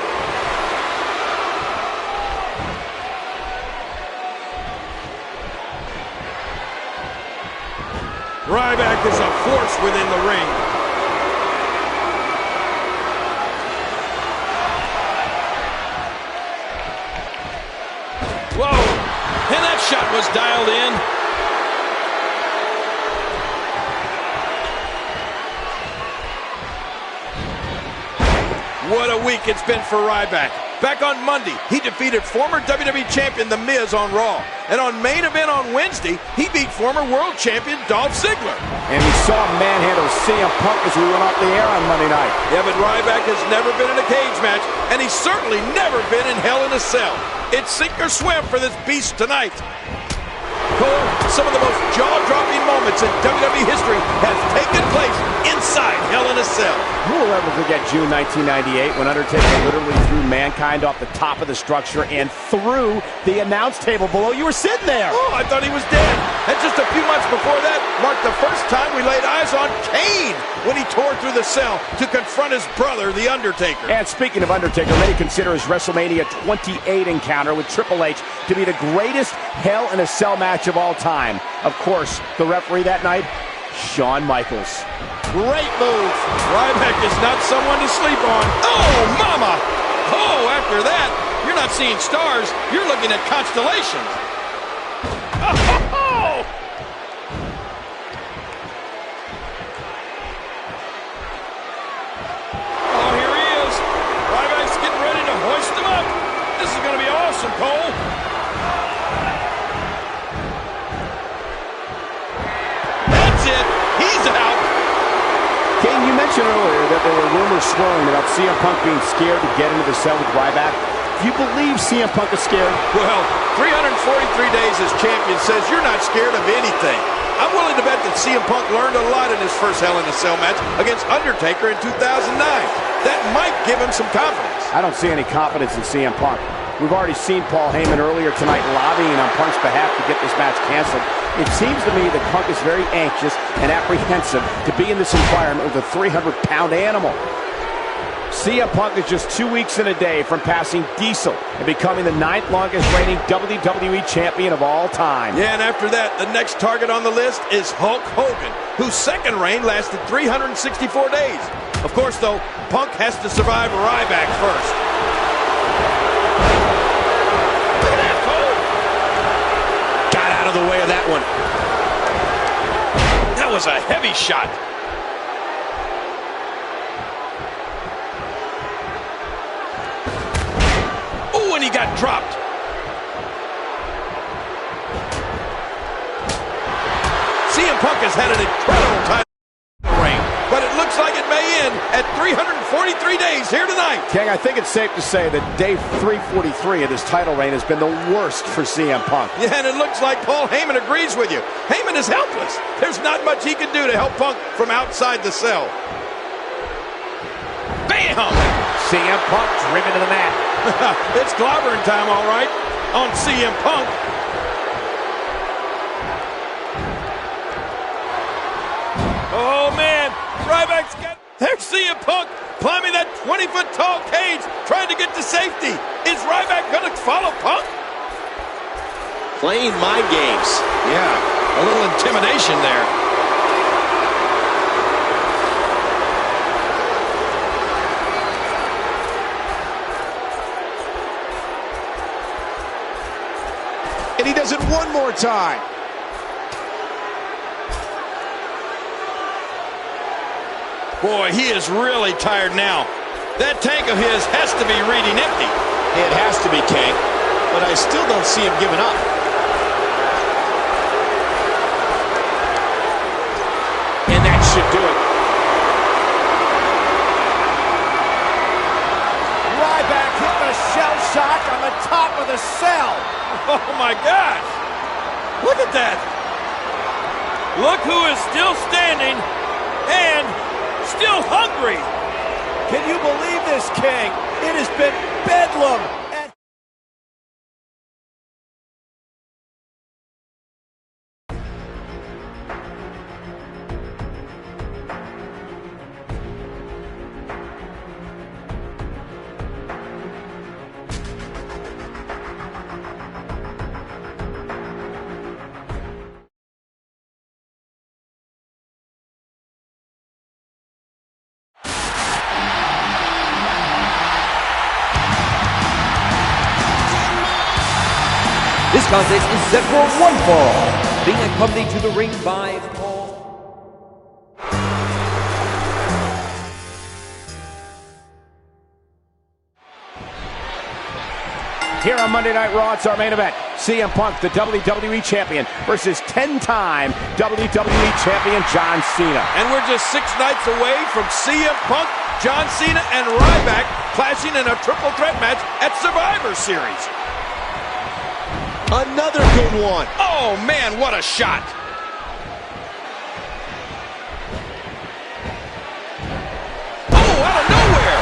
Ryback is a force within the ring. Whoa, and that shot was dialed in. What a week it's been for Ryback. Back on Monday, he defeated former WWE Champion The Miz on Raw. And on Main Event on Wednesday, he beat former World Champion Dolph Ziggler. And we saw him manhandle CM Punk as we went off the air on Monday night. Yeah, but Ryback has never been in a cage match, and he's certainly never been in Hell in a Cell. It's sink or swim for this beast tonight. Cole, some of the most jaw-dropping moments in WWE history have taken place inside Hell in a Cell. Who will ever forget June 1998 when Undertaker literally threw Mankind off the top of the structure and threw the announce table below? You were sitting there. Oh, I thought he was dead. And just a few months before that marked the first time we laid eyes on Kane when he tore through the cell to confront his brother, The Undertaker. And speaking of Undertaker, many consider his WrestleMania 28 encounter with Triple H to be the greatest Hell in a Cell match of all time. Of course, the referee that night, Shawn Michaels. Great move. Ryback is not someone to sleep on. Oh, mama! Oh, after that, you're not seeing stars. You're looking at constellations. Oh! reversal, Cole. That's it. He's out. King, you mentioned earlier that there were rumors swirling about CM Punk being scared to get into the cell with Ryback. Do you believe CM Punk is scared? Well, 343 days as champion says you're not scared of anything. I'm willing to bet that CM Punk learned a lot in his first Hell in a Cell match against Undertaker in 2009. That might give him some confidence. I don't see any confidence in CM Punk. We've already seen Paul Heyman earlier tonight lobbying on Punk's behalf to get this match canceled. It seems to me that Punk is very anxious and apprehensive to be in this environment with a 300-pound animal. CM Punk is just 2 weeks and a day from passing Diesel and becoming the 9th longest reigning WWE champion of all time. Yeah, and after that, the next target on the list is Hulk Hogan, whose second reign lasted 364 days. Of course, though, Punk has to survive Ryback first. Look at that, Cole! Got out of the way of that one. That was a heavy shot. Oh, and he got dropped. CM Punk has had an incredible time reign, but it looks like it may end at 343 days here tonight. King, I think it's safe to say that day 343 of this title reign has been the worst for CM Punk. Yeah, and it looks like Paul Heyman agrees with you. Heyman is helpless. There's not much he can do to help Punk from outside the cell. Bam! CM Punk driven to the mat. It's clobbering time, all right, on CM Punk. Oh, man. Ryback's got... There's CM Punk climbing that 20-foot tall cage, trying to get to safety. Is Ryback going to follow Punk? Playing mind games. Yeah, a little intimidation there. And he does it one more time. Boy, he is really tired now. That tank of his has to be reading empty. It has to be, King, but I still don't see him giving up. And that should do it. Ryback hit the shell shock on the top of the cell. Oh, my gosh. Look at that. Look who is still standing and still hungry. Can you believe this, King? It has been bedlam. This contest is set for one fall, being accompanied to the ring by Paul. Here on Monday Night Raw, it's our main event. CM Punk, the WWE Champion, versus 10-time WWE Champion John Cena. And we're just 6 nights away from CM Punk, John Cena, and Ryback clashing in a triple threat match at Survivor Series. Another good one. Oh, man, what a shot. Oh, out of nowhere.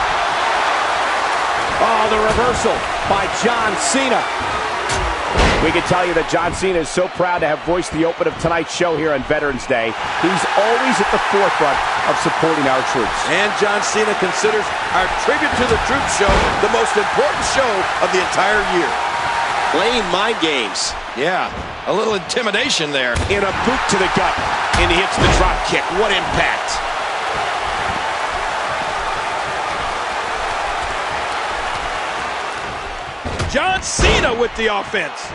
Oh, the reversal by John Cena. We can tell you that John Cena is so proud to have voiced the open of tonight's show here on Veterans Day. He's always at the forefront of supporting our troops. And John Cena considers our Tribute to the Troops show the most important show of the entire year. Playing mind games. Yeah, a little intimidation there. And a boot to the gut. And he hits the drop kick. What impact. John Cena with the offense.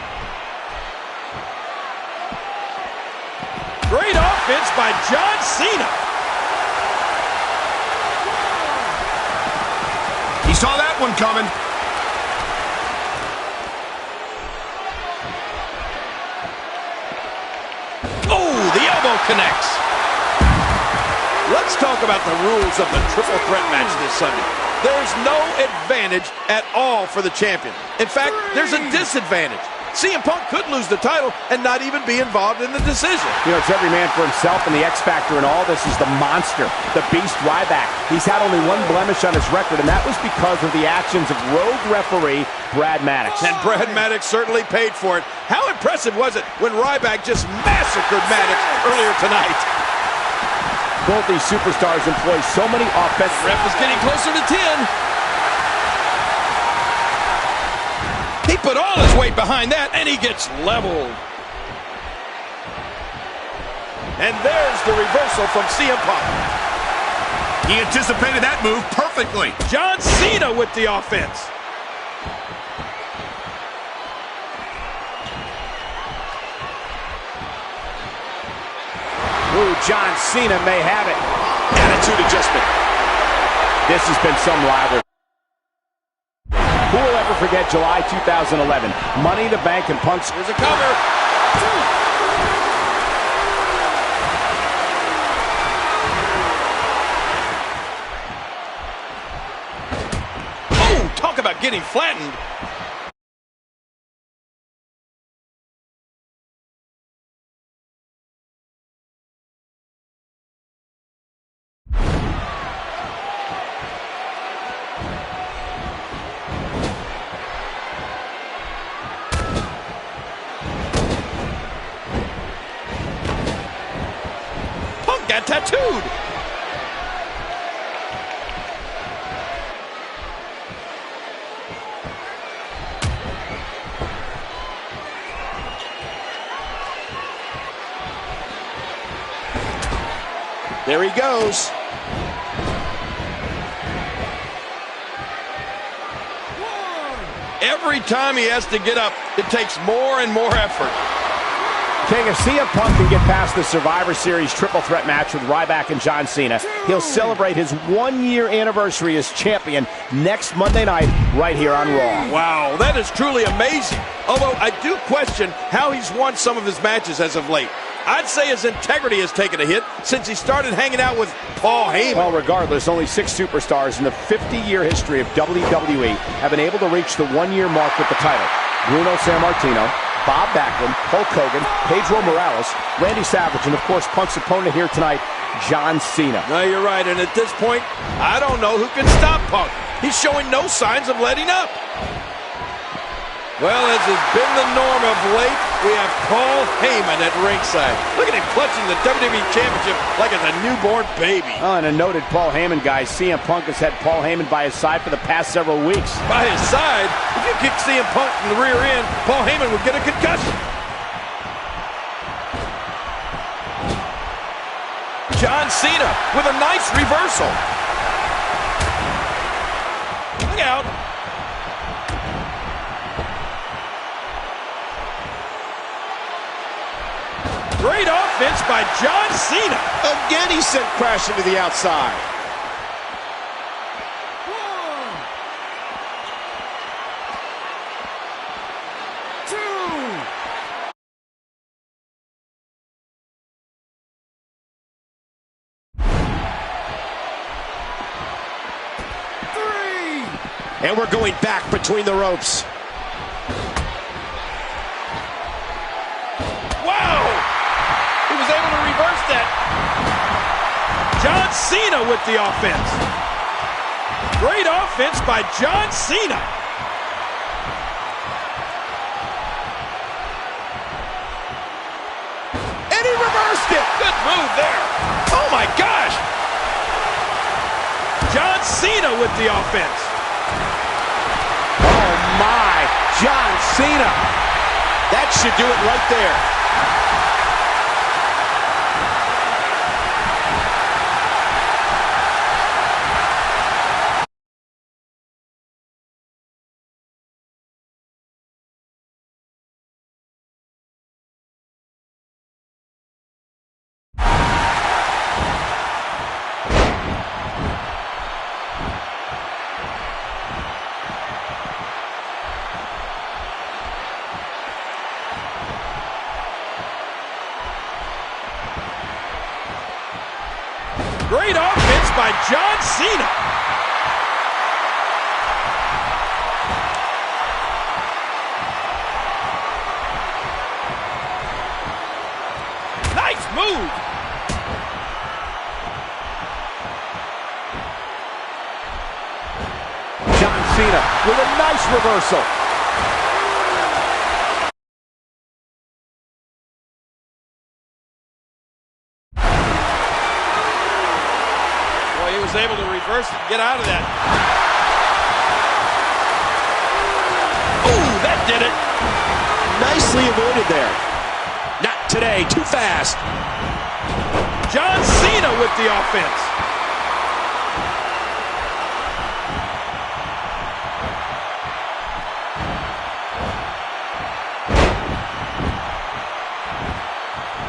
Great offense by John Cena. He saw that one coming. elbow connects. Let's talk about the rules of the triple threat match this Sunday. There's no advantage at all for the champion. In fact, there's a disadvantage. CM Punk could lose the title and not even be involved in the decision. You know, it's every man for himself, and the X Factor in all this is the monster, the beast Ryback. He's had only one blemish on his record, and that was because of the actions of rogue referee Brad Maddox. And Brad Maddox certainly paid for it. How impressive was it when Ryback just massacred Maddox earlier tonight? Both these superstars employ so many offensive... Ref is getting closer to 10. He put all his weight behind that, and he gets leveled. And there's the reversal from CM Punk. He anticipated that move perfectly. John Cena with the offense. Ooh, John Cena may have it. Attitude adjustment. This has been some rivalry. Who will ever forget July 2011? Money in the Bank and Punk's... Here's a cover. Oh, talk about getting flattened. Got tattooed. There he goes. Every time he has to get up, it takes more and more effort. King, if CM Punk can get past the Survivor Series triple threat match with Ryback and John Cena, he'll celebrate his one-year anniversary as champion next Monday night right here on Raw. Wow, that is truly amazing. Although I do question how he's won some of his matches as of late. I'd say his integrity has taken a hit since he started hanging out with Paul Heyman. Well, regardless, only 6 superstars in the 50-year history of WWE have been able to reach the one-year mark with the title. Bruno Sammartino, Bob Backlund, Hulk Hogan, Pedro Morales, Randy Savage, and of course Punk's opponent here tonight, John Cena. No, you're right, and at this point, I don't know who can stop Punk. He's showing no signs of letting up. Well, as has been the norm of late, we have Paul Heyman at ringside. Look at him clutching the WWE Championship like it's a newborn baby. Oh, and a noted Paul Heyman guy, CM Punk has had Paul Heyman by his side for the past several weeks. By his side? If you kick CM Punk in the rear end, Paul Heyman would get a concussion. John Cena with a nice reversal. Look out. Great offense by John Cena. Again, he sent crashing to the outside. And we're going back between the ropes. Wow! He was able to reverse that. John Cena with the offense. Great offense by John Cena. And he reversed it. Good move there. Oh my gosh! John Cena with the offense. Oh my, John Cena. That should do it right there. Great offense by John Cena. Nice move. John Cena with a nice reversal. Boy, he was able to reverse it and get out of that. Ooh, that did it. Nicely avoided there. Not today, too fast. John Cena with the offense.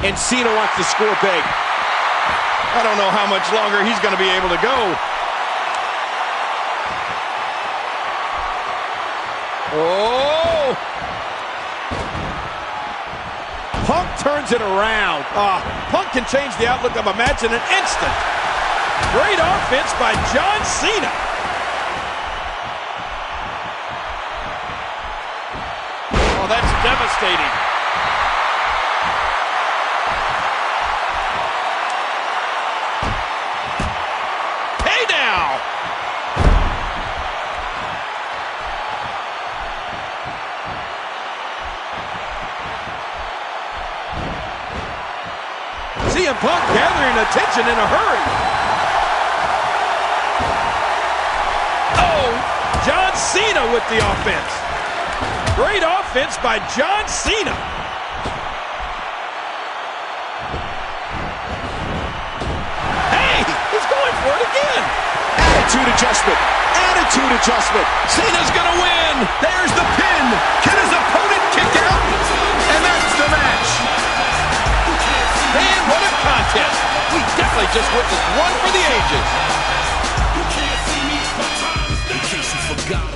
And Cena wants to score big. I don't know how much longer he's going to be able to go. Oh! Punk turns it around. Punk can change the outlook of a match in an instant. Great offense by John Cena. Oh, that's devastating. Hey now! CM Punk gathering attention in a hurry. Oh, John Cena with the offense. Great offense by John Cena. Hey, he's going for it again. Attitude adjustment. Attitude adjustment. Cena's going to win. There's the pin. Can his opponent kick out? And that's the match. Man, what a contest. We definitely just witnessed one for the ages. In case you forgot.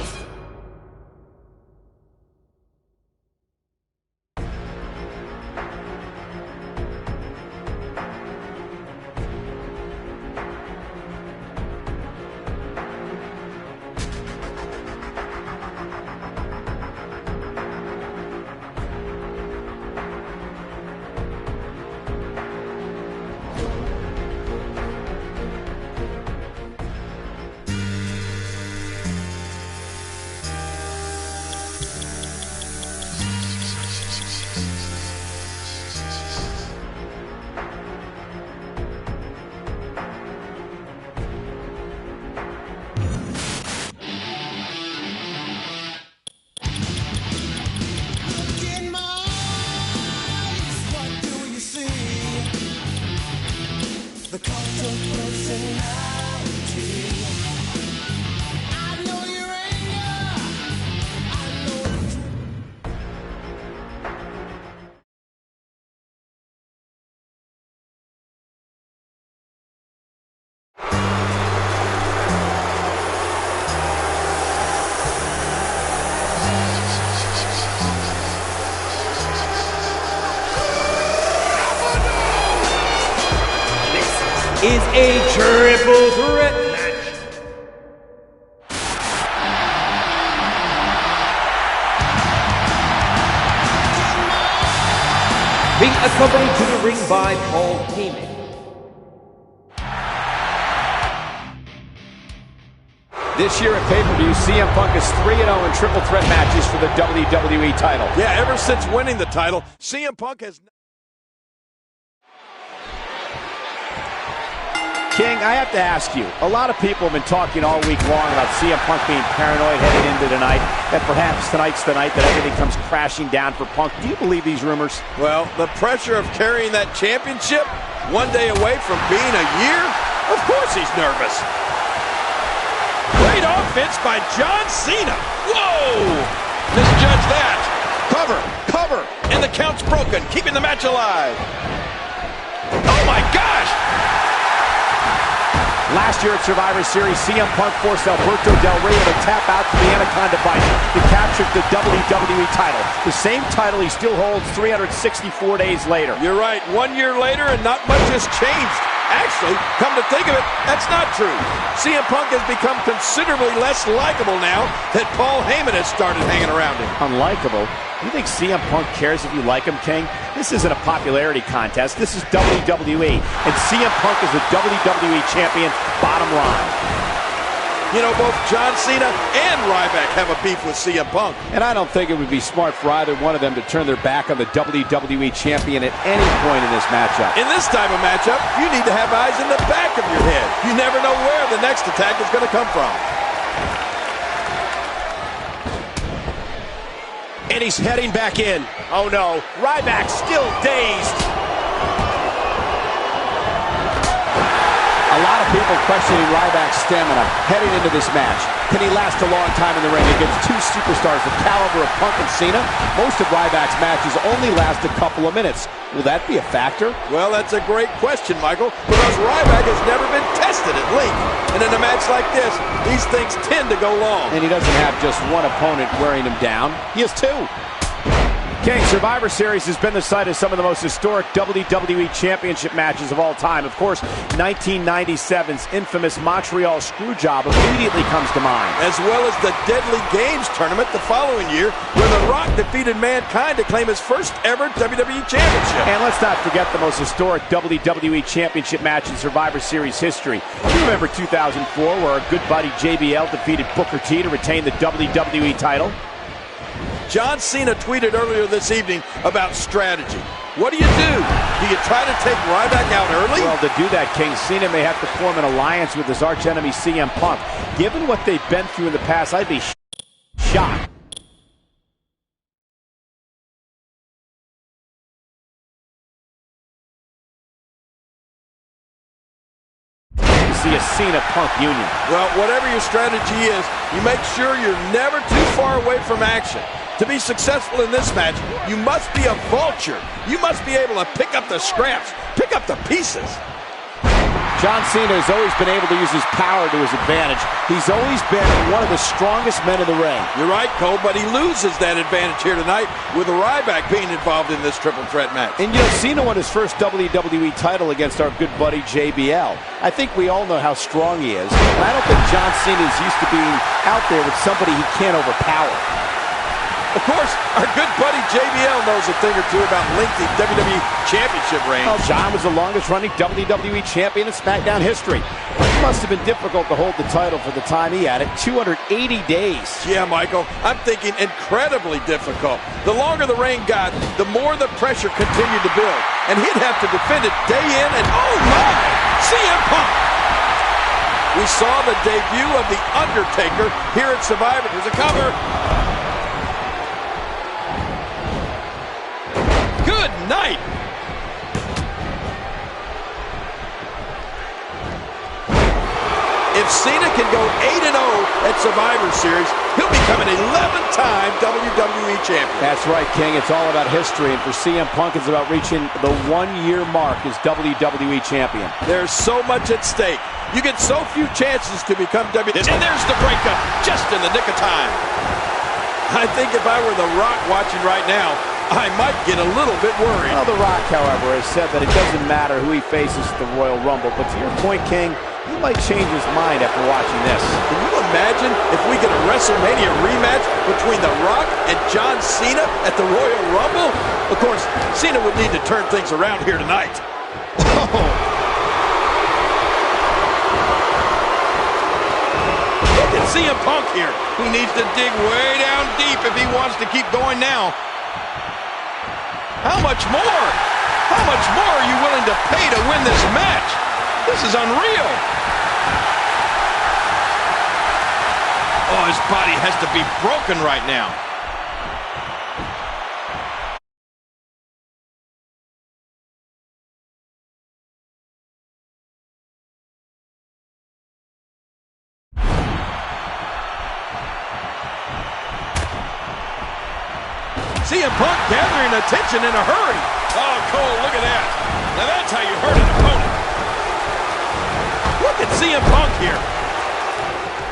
The cult of personality. I know your anger. I know the truth. Is a triple threat match. Being accompanied to the ring by Paul Heyman. This year at pay-per-view, CM Punk is 3-0 in triple threat matches for the WWE title. Yeah, ever since winning the title, CM Punk has... King, I have to ask you, a lot of people have been talking all week long about CM Punk being paranoid heading into tonight, that perhaps tonight's the night that everything comes crashing down for Punk. Do you believe these rumors? Well, the pressure of carrying that championship one day away from being a year? Of course he's nervous. Great offense by John Cena. Whoa! Misjudge that. Cover, cover, and the count's broken, keeping the match alive. Oh my gosh! Last year at Survivor Series, CM Punk forced Alberto Del Rio to tap out to the Anaconda Bite to capture the WWE title. The same title he still holds 364 days later. You're right. 1 year later and not much has changed. Actually, come to think of it, that's not true. CM Punk has become considerably less likable now that Paul Heyman has started hanging around him. Unlikable? You think CM Punk cares if you like him, King? This isn't a popularity contest. This is WWE, and CM Punk is the WWE champion, bottom line. You know, both John Cena and Ryback have a beef with CM Punk. And I don't think it would be smart for either one of them to turn their back on the WWE champion at any point in this matchup. In this type of matchup, you need to have eyes in the back of your head. You never know where the next attack is going to come from. And he's heading back in. Oh no, Ryback still dazed. A lot of people questioning Ryback's stamina heading into this match. Can he last a long time in the ring against two superstars the caliber of Punk and Cena? Most of Ryback's matches only last a couple of minutes. Will that be a factor? Well, that's a great question, Michael, because Ryback has never been tested at length. And in a match like this, these things tend to go long. And he doesn't have just one opponent wearing him down. He has two. King, Survivor Series has been the site of some of the most historic WWE Championship matches of all time. Of course, 1997's infamous Montreal Screwjob immediately comes to mind. As well as the Deadly Games tournament the following year, where The Rock defeated Mankind to claim his first ever WWE Championship. And let's not forget the most historic WWE Championship match in Survivor Series history. You remember 2004, where our good buddy JBL defeated Booker T to retain the WWE title? John Cena tweeted earlier this evening about strategy. What do? Do you try to take Ryback out early? Well, to do that, King, Cena may have to form an alliance with his archenemy CM Punk. Given what they've been through in the past, I'd be shocked. See a Cena-Punk union. Well, whatever your strategy is, you make sure you're never too far away from action. To be successful in this match, you must be a vulture. You must be able to pick up the scraps, pick up the pieces. John Cena has always been able to use his power to his advantage. He's always been one of the strongest men in the ring. You're right, Cole, but he loses that advantage here tonight with Ryback being involved in this triple threat match. And you know, Cena won his first WWE title against our good buddy JBL. I think we all know how strong he is. And I don't think John Cena is used to being out there with somebody he can't overpower. Of course, our good buddy JBL knows a thing or two about lengthy WWE Championship reigns. Well, John was the longest-running WWE Champion in SmackDown history. It must have been difficult to hold the title for the time he had it, 280 days. Yeah, Michael, I'm thinking incredibly difficult. The longer the reign got, the more the pressure continued to build. And he'd have to defend it day in and, oh my, CM Punk! We saw the debut of The Undertaker here at Survivor. There's a cover. Good night. If Cena can go 8-0 at Survivor Series, he'll become an 11-time WWE champion. That's right, King. It's all about history, and for CM Punk, it's about reaching the one-year mark as WWE champion. There's so much at stake. You get so few chances to become WWE. And there's the breakup, just in the nick of time. I think if I were The Rock watching right now, I might get a little bit worried. Well, The Rock, however, has said that it doesn't matter who he faces at the Royal Rumble. But to your point, King, he might change his mind after watching this. Can you imagine if we get a WrestleMania rematch between The Rock and John Cena at the Royal Rumble? Of course, Cena would need to turn things around here tonight. Look at CM Punk here. He needs to dig way down deep if he wants to keep going now. How much more? How much more are you willing to pay to win this match? This is unreal. Oh, his body has to be broken right now. CM Punk gathering attention in a hurry. Oh, Cole, look at that. Now that's how you hurt an opponent. Look at CM Punk here.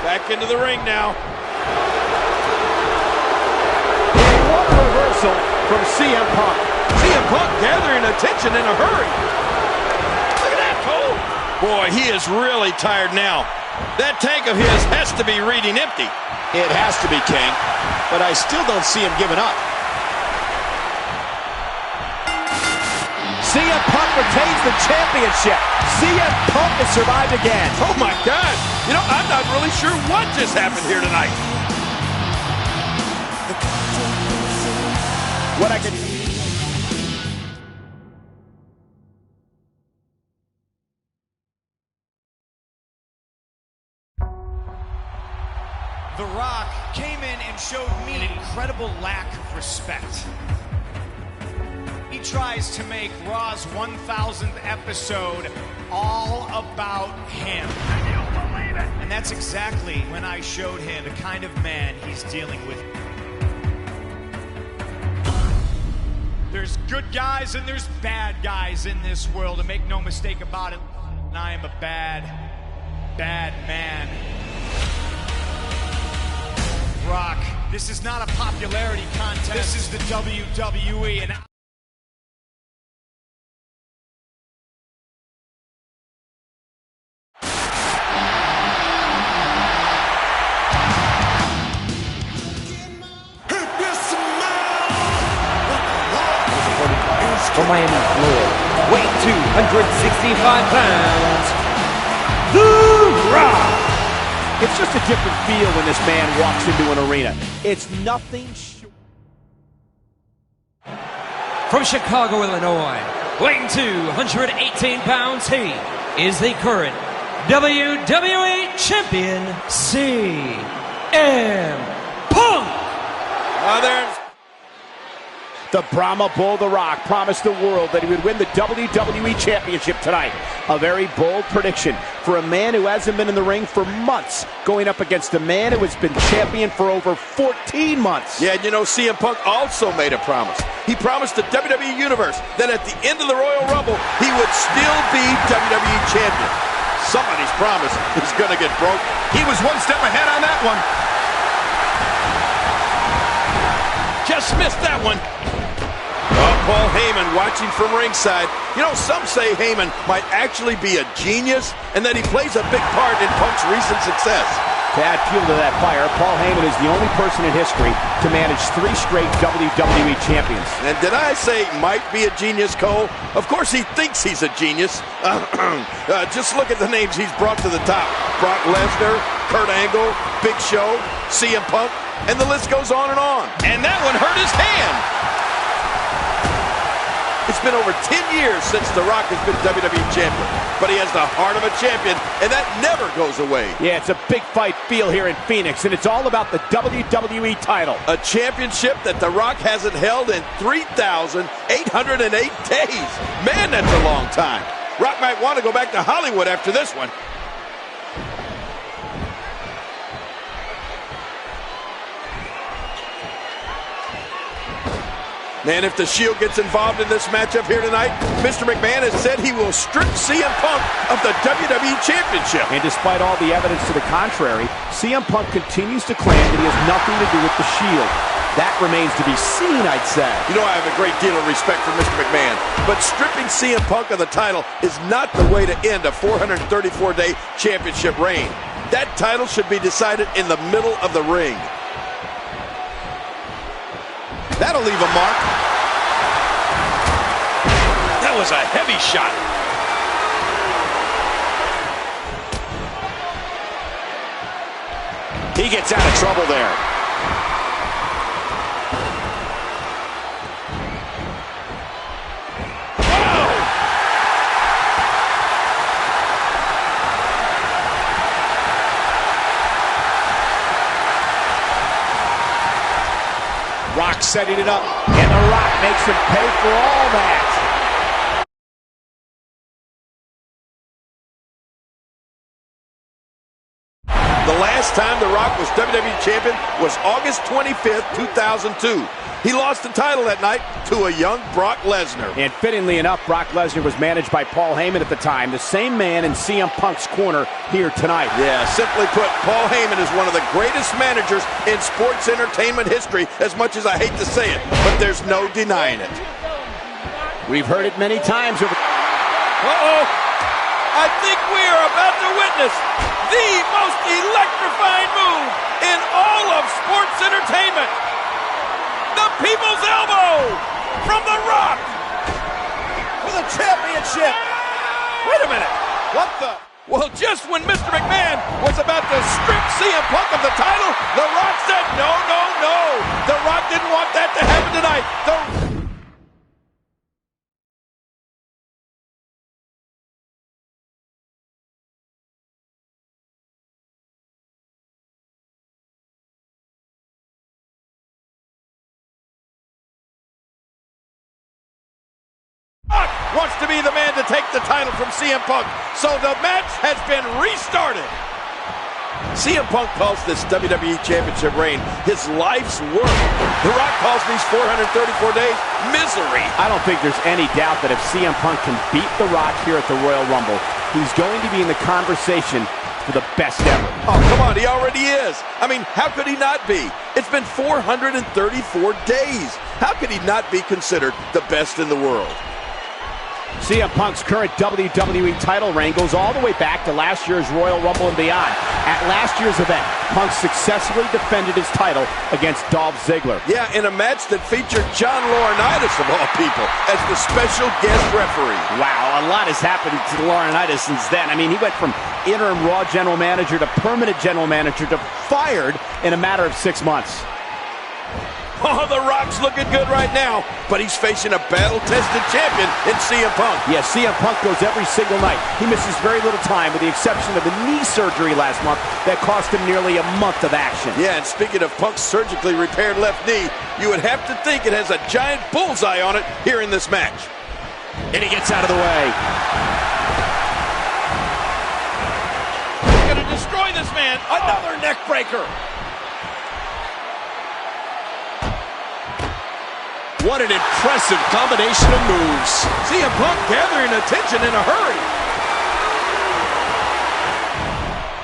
Back into the ring now. What a reversal from CM Punk. CM Punk gathering attention in a hurry. Look at that, Cole. Boy, he is really tired now. That tank of his has to be reading empty. It has to be, King, but I still don't see him giving up. CM Punk retains the championship. CM Punk has survived again. Oh my God. You know, I'm not really sure what just happened here tonight. What I can... The Rock came in and showed me an incredible lack of respect. He tries to make Raw's 1000th episode all about him. Can you believe it? And that's exactly when I showed him the kind of man he's dealing with. There's good guys and there's bad guys in this world, and make no mistake about it, I am a bad, bad man. Rock, this is not a popularity contest. This is the WWE, and from Miami, Florida, weighing 265 pounds, The Rock. It's just a different feel when this man walks into an arena. It's nothing short. From Chicago, Illinois, weighing 218 pounds, he is the current WWE Champion, CM Punk. The Brahma Bull, The Rock, promised the world that he would win the WWE Championship tonight. A very bold prediction for a man who hasn't been in the ring for months, going up against a man who has been champion for over 14 months. Yeah, you know, CM Punk also made a promise. He promised the WWE Universe that at the end of the Royal Rumble, he would still be WWE Champion. Somebody's promise is going to get broke. He was one step ahead on that one. Just missed that one. Oh, Paul Heyman watching from ringside. You know, some say Heyman might actually be a genius and that he plays a big part in Punk's recent success. To add fuel to that fire, Paul Heyman is the only person in history to manage 3 straight WWE champions. And did I say might be a genius, Cole? Of course he thinks he's a genius. Just look at the names he's brought to the top. Brock Lesnar, Kurt Angle, Big Show, CM Punk, and the list goes on and on. And that one hurt his hand. It's been over 10 years since The Rock has been WWE Champion, but he has the heart of a champion, and that never goes away. Yeah, it's a big fight feel here in Phoenix, and it's all about the WWE title. A championship that The Rock hasn't held in 3,808 days. Man, that's a long time. Rock might want to go back to Hollywood after this one. And if the Shield gets involved in this matchup here tonight, Mr. McMahon has said he will strip CM Punk of the WWE Championship. And despite all the evidence to the contrary, CM Punk continues to claim that he has nothing to do with the Shield. That remains to be seen, I'd say. You know, I have a great deal of respect for Mr. McMahon, but stripping CM Punk of the title is not the way to end a 434-day championship reign. That title should be decided in the middle of the ring. That'll leave a mark. That was a heavy shot. He gets out of trouble there. Rock setting it up, and The Rock makes him pay for all that. The last time The Rock was WWE Champion was August 25th, 2002. He lost the title that night to a young Brock Lesnar. And fittingly enough, Brock Lesnar was managed by Paul Heyman at the time, the same man in CM Punk's corner here tonight. Yeah, simply put, Paul Heyman is one of the greatest managers in sports entertainment history, as much as I hate to say it, but there's no denying it. We've heard it many times. Uh-oh! I think we are about to witness the most electrifying move in all of sports entertainment. The People's Elbow from The Rock for the championship. Wait a minute. What the? Well, just when Mr. McMahon was about to strip CM Punk of the title, The Rock said, no, no, no. The Rock didn't want that to happen tonight. Wants to be the man to take the title from CM Punk. So the match has been restarted. CM Punk calls this WWE Championship reign his life's work. The Rock calls these 434 days misery. I don't think there's any doubt that if CM Punk can beat The Rock here at the Royal Rumble, he's going to be in the conversation for the best ever. Oh, come on, he already is. I mean, how could he not be? It's been 434 days. How could he not be considered the best in the world? CM Punk's current WWE title reign goes all the way back to last year's Royal Rumble and beyond. At last year's event, Punk successfully defended his title against Dolph Ziggler. Yeah, in a match that featured John Laurinaitis, of all people, as the special guest referee. Wow, a lot has happened to Laurinaitis since then. I mean, he went from interim Raw general manager to permanent general manager to fired in a matter of 6 months. Oh, The Rock's looking good right now, but he's facing a battle-tested champion in CM Punk. Yeah, CM Punk goes every single night. He misses very little time, with the exception of the knee surgery last month that cost him nearly a month of action. Yeah, and speaking of Punk's surgically repaired left knee, you would have to think it has a giant bullseye on it here in this match. And he gets out of the way. He's going to destroy this man. Another neck breaker. What an impressive combination of moves. CM Punk gathering attention in a hurry.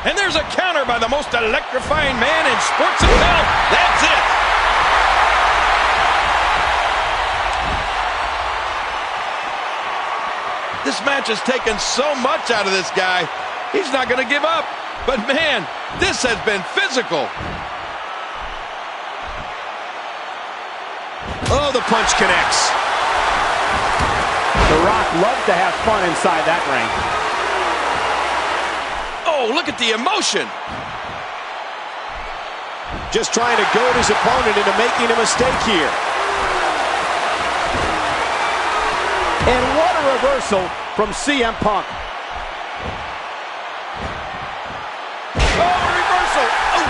And there's a counter by the most electrifying man in sports himself. That's it. This match has taken so much out of this guy. He's not going to give up. But man, this has been physical. Oh, the punch connects. The Rock loves to have fun inside that ring. Oh, look at the emotion. Just trying to goad his opponent into making a mistake here. And what a reversal from CM Punk. Oh, reversal. Oh.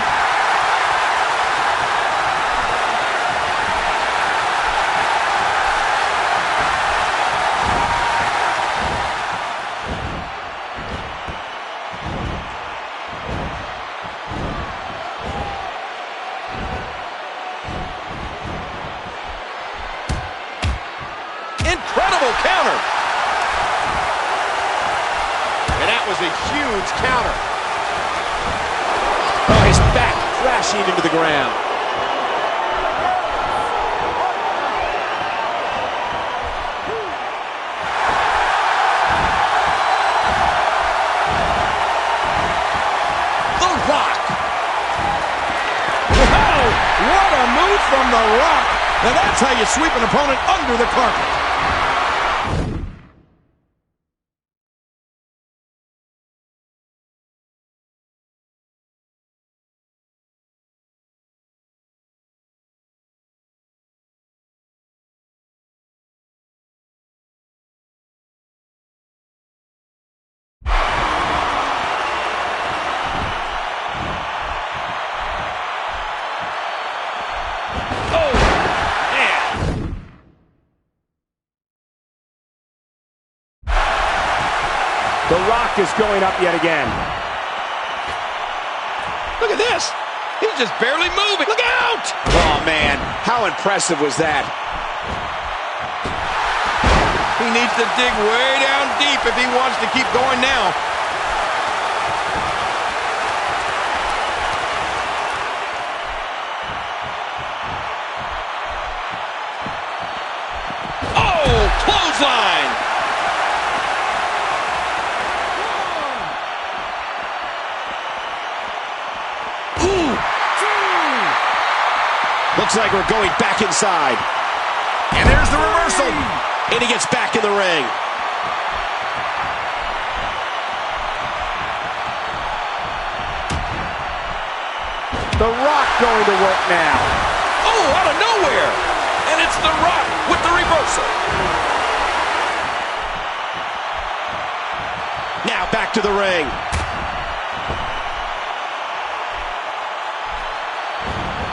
Incredible counter. And that was a huge counter. Oh, his back crashing into the ground. The Rock. Wow, what a move from The Rock. Now that's how you sweep an opponent under the carpet. The Rock is going up yet again. Look at this. He's just barely moving. Look out! Oh, man, how impressive was that? He needs to dig way down deep if he wants to keep going now. Oh, clothesline! Looks like we're going back inside. And there's the reversal. And he gets back in the ring. The Rock going to work now. Oh, out of nowhere. And it's The Rock with the reversal. Now back to the ring.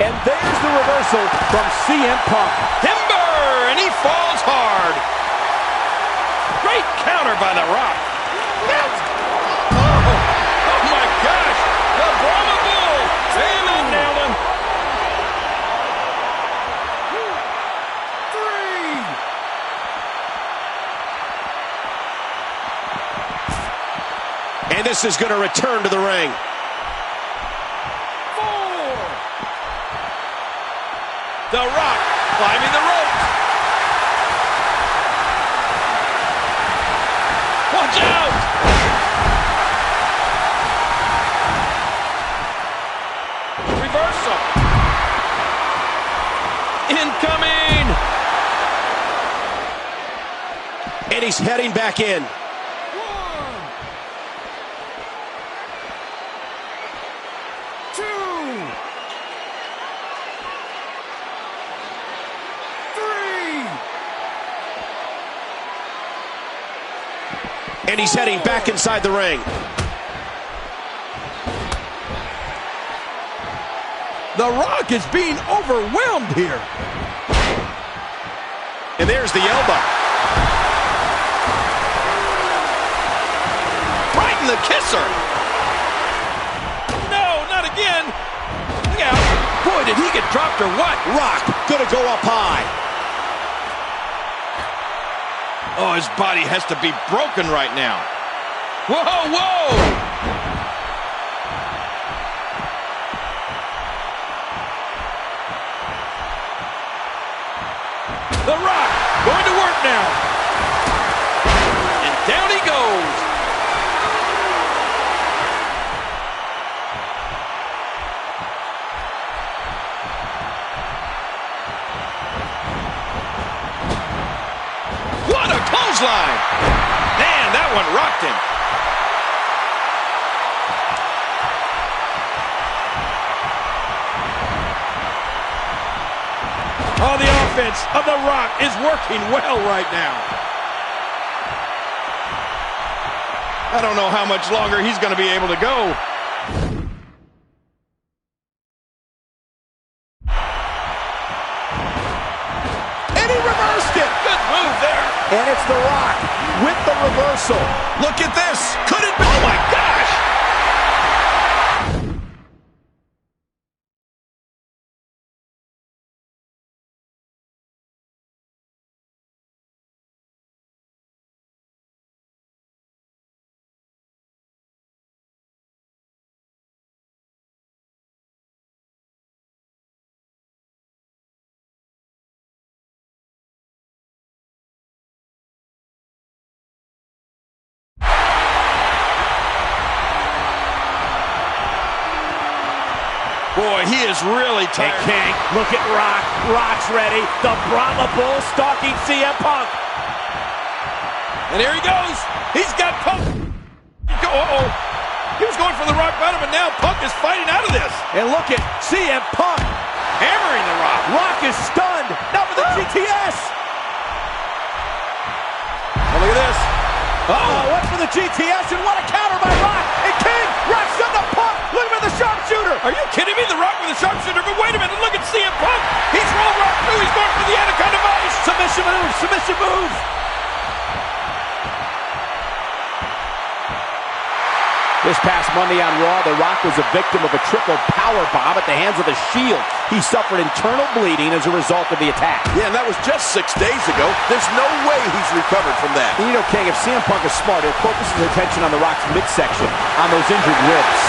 And there's the reversal from CM Punk. Timber, and he falls hard. Great counter by The Rock. Yes. Oh my gosh. The Brahma Bull. Damn, nailed him. 3. And this is going to return to the ring. 4. The Rock climbing the ropes. Watch out! Reversal. Incoming! And he's heading back in. 1, 2, 3. And he's heading back inside the ring. The Rock is being overwhelmed here. And there's the elbow. Right in the kisser. No, not again. Look out. Boy, did he get dropped or what? Rock gonna go up high. Oh, his body has to be broken right now. Whoa, whoa! The Rock going to work now. And down he goes. What a clothesline! Man, that one rocked him. Oh, the offense of The Rock is working well right now. I don't know how much longer he's going to be able to go. And he reversed it. Good move there. And it's The Rock with the reversal. Look at this. Could it be? Oh my gosh! Boy, he is really tired. Hey, King, look at Rock. Rock's ready. The Brahma Bull stalking CM Punk. And here he goes. He's got Punk. Uh-oh. He was going for the rock bottom, but now Punk is fighting out of this. And look at CM Punk. Hammering the Rock. Rock is stunned. Now for the GTS. Oh, look at this. Uh-oh, what's for the GTS, and what a counter by Rock. And King, Rock sent the Punk. Look at the sharpshooter. Are you kidding me? The Rock with the sharpshooter. But wait a minute. Look at CM Punk. He's rolled Rock through. He's going for the Anaconda Vice. Submission move. Submission move. This past Monday on Raw, The Rock was a victim of a triple power bomb at the hands of the Shield. He suffered internal bleeding as a result of the attack. Yeah, and that was just 6 days ago. There's no way he's recovered from that. And you know, King, if CM Punk is smart, he'll focus his attention on The Rock's midsection, on those injured ribs.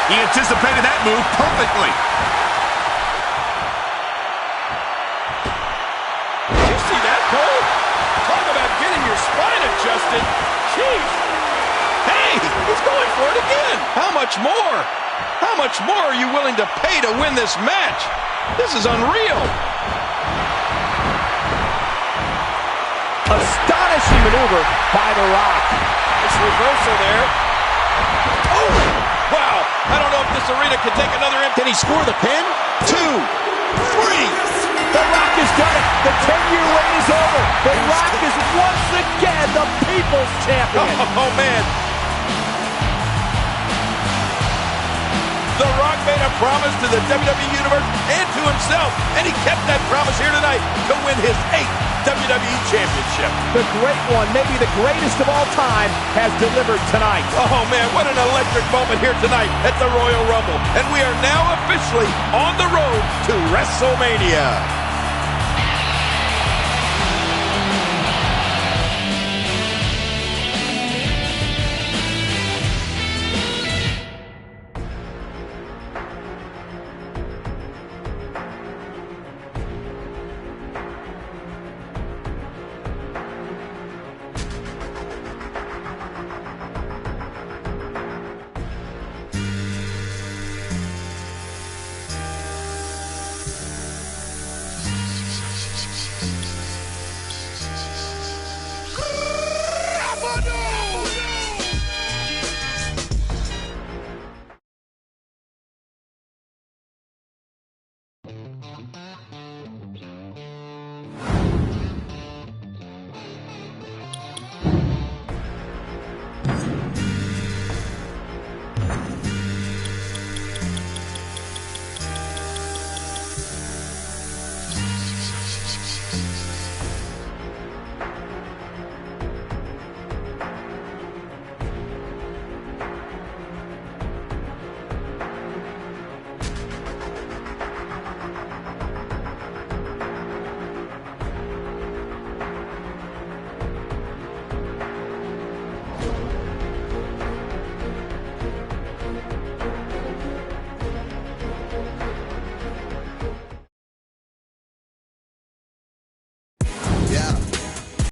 He anticipated that move perfectly. Did you see that, Cole? Talk about getting your spine adjusted. Jeez. Hey, He's going for it again. How much more? How much more are you willing to pay to win this match? This is unreal. Astonishing maneuver by The Rock. It's reversal there. Oh, wow. I don't know if this arena can take another impact. Can he score the pin? 2, 3. The Rock has done it. The 10-year wait is over. The Rock is once again the People's Champion. Oh, man. The Rock made a promise to the WWE Universe and to himself, and he kept that promise here tonight to win his 8th WWE Championship. The great one, maybe the greatest of all time, has delivered tonight. Oh, man, what an electric moment here tonight at the Royal Rumble. And we are now officially on the road to WrestleMania.